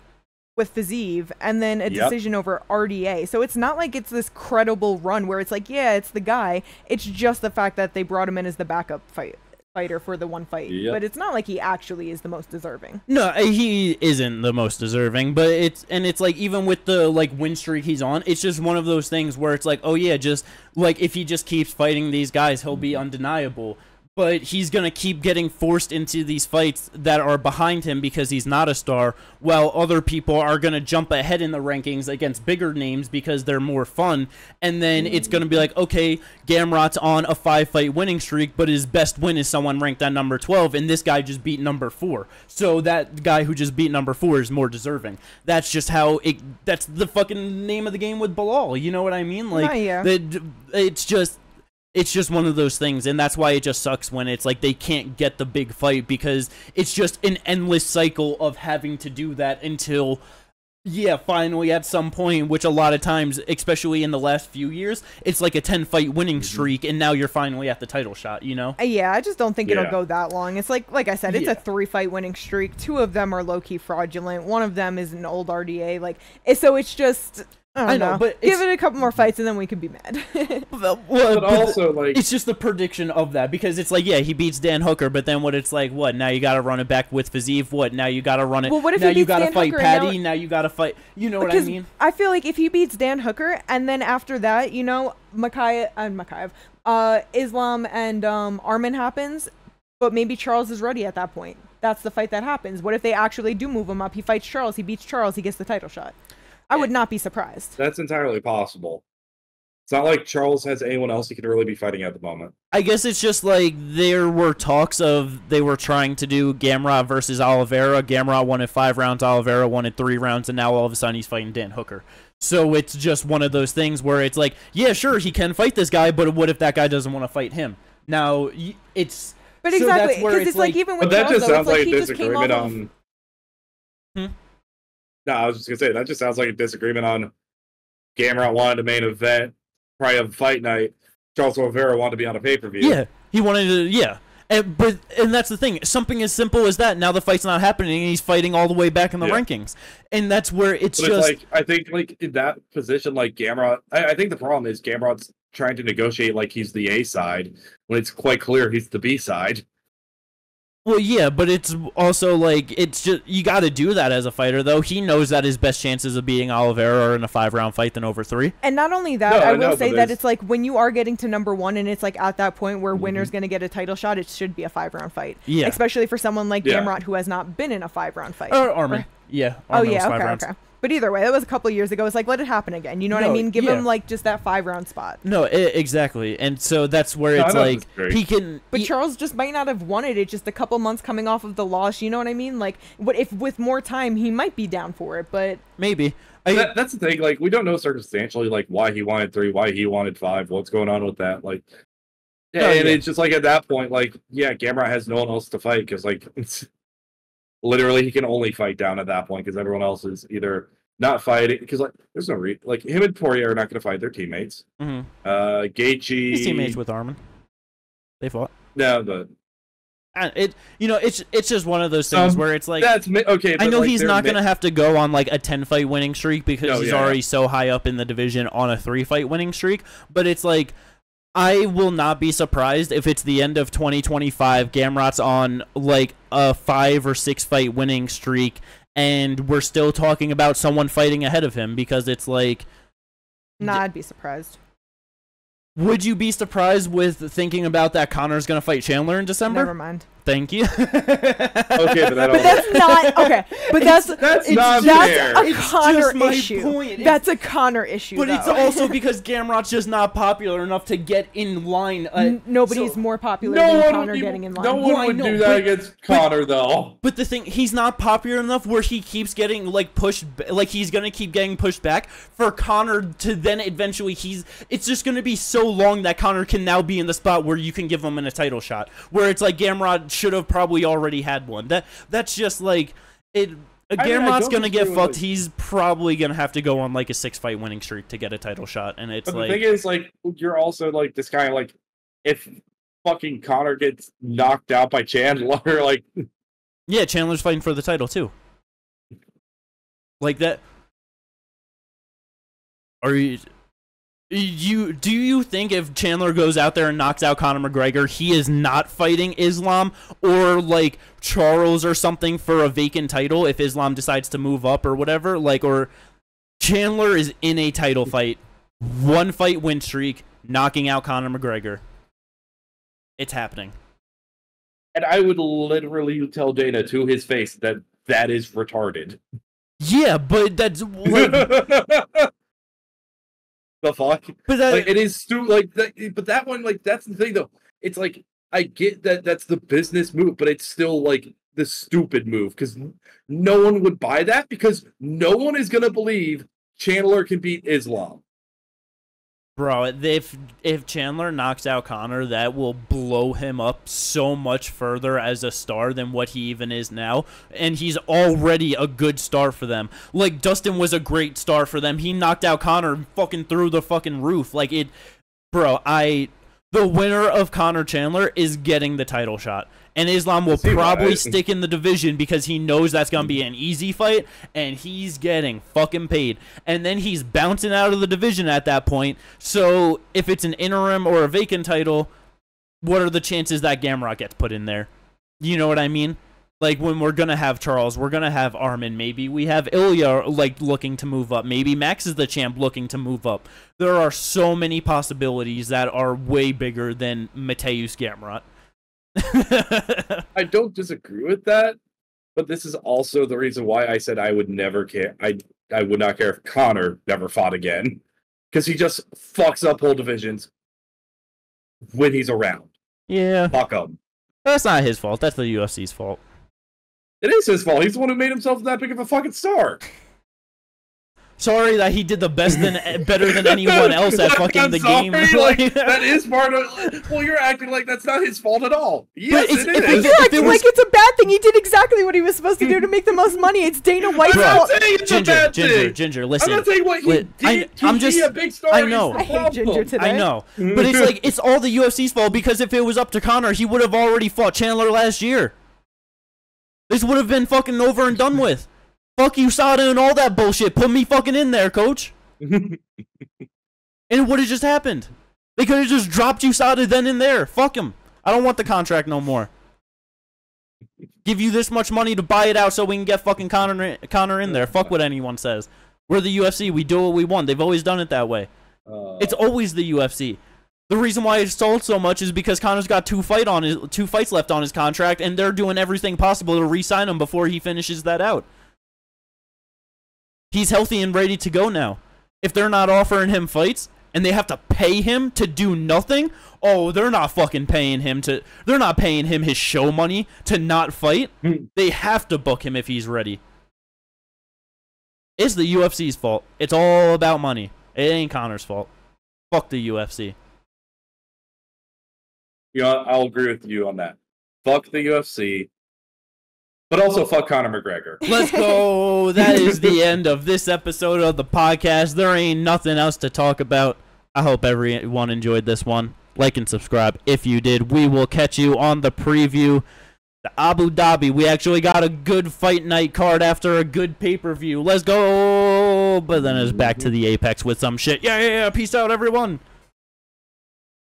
with Fiziev, and then a decision over RDA. So it's not like it's this credible run where it's like, yeah, it's the guy. It's just the fact that they brought him in as the backup fighter for the one fight. But it's not like he actually is the most deserving. No, he isn't the most deserving, but it's like, even with the like win streak he's on, it's just one of those things where it's like, oh yeah, just like if he just keeps fighting these guys, he'll be undeniable. But he's going to keep getting forced into these fights that are behind him because he's not a star, while other people are going to jump ahead in the rankings against bigger names because they're more fun. And then it's going to be like, okay, Gamrot's on a 5-fight winning streak, but his best win is someone ranked at number 12, and this guy just beat number 4. So that guy who just beat number 4 is more deserving. That's just how that's the fucking name of the game with Belal. You know what I mean? Like, it's just one of those things, and that's why it just sucks when it's like they can't get the big fight, because it's just an endless cycle of having to do that until, finally at some point, which a lot of times, especially in the last few years, it's like a 10-fight winning streak, and now you're finally at the title shot, you know? Yeah, I just don't think it'll go that long. It's like I said, it's a 3-fight winning streak. 2 of them are low-key fraudulent. 1 of them is an old RDA. So it's just... I know, but give it a couple more fights and then we could be mad. but also, like, it's just the prediction of that, because it's like, he beats Dan Hooker, but then what? It's like, what? Now you got to run it back with Fiziev. What? Now you got to run it. Well, what if now he beats you got to fight Hooker Patty? Now you got to fight. You know what I mean? I feel like if he beats Dan Hooker and then after that, you know, Mokaev, Islam and Armin happens, but maybe Charles is ready at that point. That's the fight that happens. What if they actually do move him up? He fights Charles. He beats Charles. He gets the title shot. I would not be surprised. That's entirely possible. It's not like Charles has anyone else he could really be fighting at the moment. I guess it's just like there were talks of they were trying to do Gamrot versus Oliveira. Gamrot wanted 5 rounds, Oliveira wanted 3 rounds, and now all of a sudden he's fighting Dan Hooker. So it's just one of those things where it's like, yeah, sure, he can fight this guy, but what if that guy doesn't want to fight him? Now, it's... But exactly, because it's like even with Charles, that just sounds like a disagreement on... No, I was just going to say, that just sounds like a disagreement on Gamrot wanted a main event, probably a fight night. Charles Oliveira wanted to be on a pay-per-view. Yeah, he wanted to, And that's the thing. Something as simple as that. Now the fight's not happening, and he's fighting all the way back in the rankings. And that's where it's but just... It's like, I think, like, in that position, like, Gamrot... I think the problem is Gamrot's trying to negotiate like he's the A side, when it's quite clear he's the B side. Well, yeah, but it's also like, it's just, you got to do that as a fighter, though. He knows that his best chances of beating Oliveira are in a 5-round fight than over 3. And not only that, I will say that it's like when you are getting to number 1 and it's like at that point where winner's going to get a title shot, it should be a 5-round fight. Yeah. Especially for someone like Gamrot who has not been in a 5-round fight. Or Armin. Yeah. Armin was 5 rounds. Okay. But either way, that was a couple of years ago. It's like, let it happen again. You know what I mean? Give him like just that 5-round spot. No, exactly. And so that's where it's like he can. But Charles just might not have wanted it. Just a couple months coming off of the loss. You know what I mean? Like, what if with more time he might be down for it? But maybe. That's the thing. Like, we don't know circumstantially like why he wanted 3, why he wanted 5, what's going on with that. Like, it's just like at that point, like, Gamrot has no one else to fight because like it's literally he can only fight down at that point because everyone else is either not fighting because like there's no like him and Poirier are not going to fight their teammates. Gaethje, his teammates with Armin, they fought. No, but it's just one of those things where it's like that's okay. I know like, he's not going to have to go on like a 10-fight winning streak because he's already so high up in the division on a 3-fight winning streak. But it's like, I will not be surprised if it's the end of 2025, Gamrot's on like a 5 or 6 fight winning streak, and we're still talking about someone fighting ahead of him because it's like... Nah, I'd be surprised. Would you be surprised with thinking about that Conor's going to fight Chandler in December? Never mind. Thank you. Okay, but that's not okay. But that's not fair. A Conor issue. That's a Conor issue. But it's also because Gamrot's just not popular enough to get in line. Nobody's more popular than Conor getting in line. No one would do that against Conor, though. But the thing, he's not popular enough where he keeps getting like pushed, like he's gonna keep getting pushed back for Conor to then eventually it's just gonna be so long that Conor can now be in the spot where you can give him a title shot, where it's like Gamrot should have probably already had one. That's just like it. Gamrot's gonna get fucked. He's probably gonna have to go on like a 6-fight winning streak to get a title shot, and it's like the thing is like you're also like this guy like if fucking Conor gets knocked out by Chandler, like Chandler's fighting for the title too. Like that. Are you? Do you think if Chandler goes out there and knocks out Conor McGregor, he is not fighting Islam or like Charles or something for a vacant title if Islam decides to move up or whatever? Like, or Chandler is in a title fight, 1-fight win streak, knocking out Conor McGregor. It's happening. And I would literally tell Dana to his face that is retarded. Yeah, but that's like... The fuck? But that, like, it is stupid. Like that, but that one, like that's the thing though. It's like I get that that's the business move, but it's still like the stupid move because no one would buy that because no one is gonna believe Chandler can beat Islam. Bro, if Chandler knocks out Conor, that will blow him up so much further as a star than what he even is now. And he's already a good star for them. Like, Dustin was a great star for them. He knocked out Conor fucking through the fucking roof. Like, bro, the winner of Conor Chandler is getting the title shot. And Islam will probably stick in the division because he knows that's going to be an easy fight, and he's getting fucking paid. And then he's bouncing out of the division at that point. So if it's an interim or a vacant title, what are the chances that Gamrot gets put in there? You know what I mean? Like, when we're going to have Charles, we're going to have Armin. Maybe we have Ilya, like, looking to move up. Maybe Max is the champ looking to move up. There are so many possibilities that are way bigger than Mateusz Gamrot. I don't disagree with that, but this is also the reason why I said I would never care. I would not care if Conor never fought again, because he just fucks up whole divisions when he's around. Yeah, fuck him. That's not his fault. That's the UFC's fault. It is his fault. He's the one who made himself that big of a fucking star. Sorry that he did the better than anyone else at fucking the game. Like, that is part of. Well, you're acting like that's not his fault at all. Yes, it is. You're acting like it's a bad thing. He did exactly what he was supposed to do to make the most money. It's Dana White's fault. Ginger, listen. I'm not saying what he did I'm just. Be a big star. I know. I hate Ginger today. I know, but it's like it's all the UFC's fault because if it was up to Conor, he would have already fought Chandler last year. This would have been fucking over and done with. Fuck USADA and all that bullshit. Put me fucking in there, coach. And it would have just happened. They could have just dropped USADA then and there. Fuck him. I don't want the contract no more. Give you this much money to buy it out so we can get fucking Conor in there. Fuck what anyone says. We're the UFC. We do what we want. They've always done it that way. It's always the UFC. The reason why it's sold so much is because Conor's got two fights left on his contract, and they're doing everything possible to re-sign him before he finishes that out. He's healthy and ready to go now. If they're not offering him fights and they have to pay him to do nothing, oh, they're not fucking paying him they're not paying him his show money to not fight. They have to book him if he's ready. It's the UFC's fault. It's all about money. It ain't Conor's fault. Fuck the UFC. You know, I'll agree with you on that. Fuck the UFC. But also fuck Conor McGregor. Let's go. That is the end of this episode of the podcast. There ain't nothing else to talk about. I hope everyone enjoyed this one. Like and subscribe if you did. We will catch you on the preview. The Abu Dhabi. We actually got a good fight night card after a good pay-per-view. Let's go. But then it's back to the Apex with some shit. Yeah. Peace out, everyone.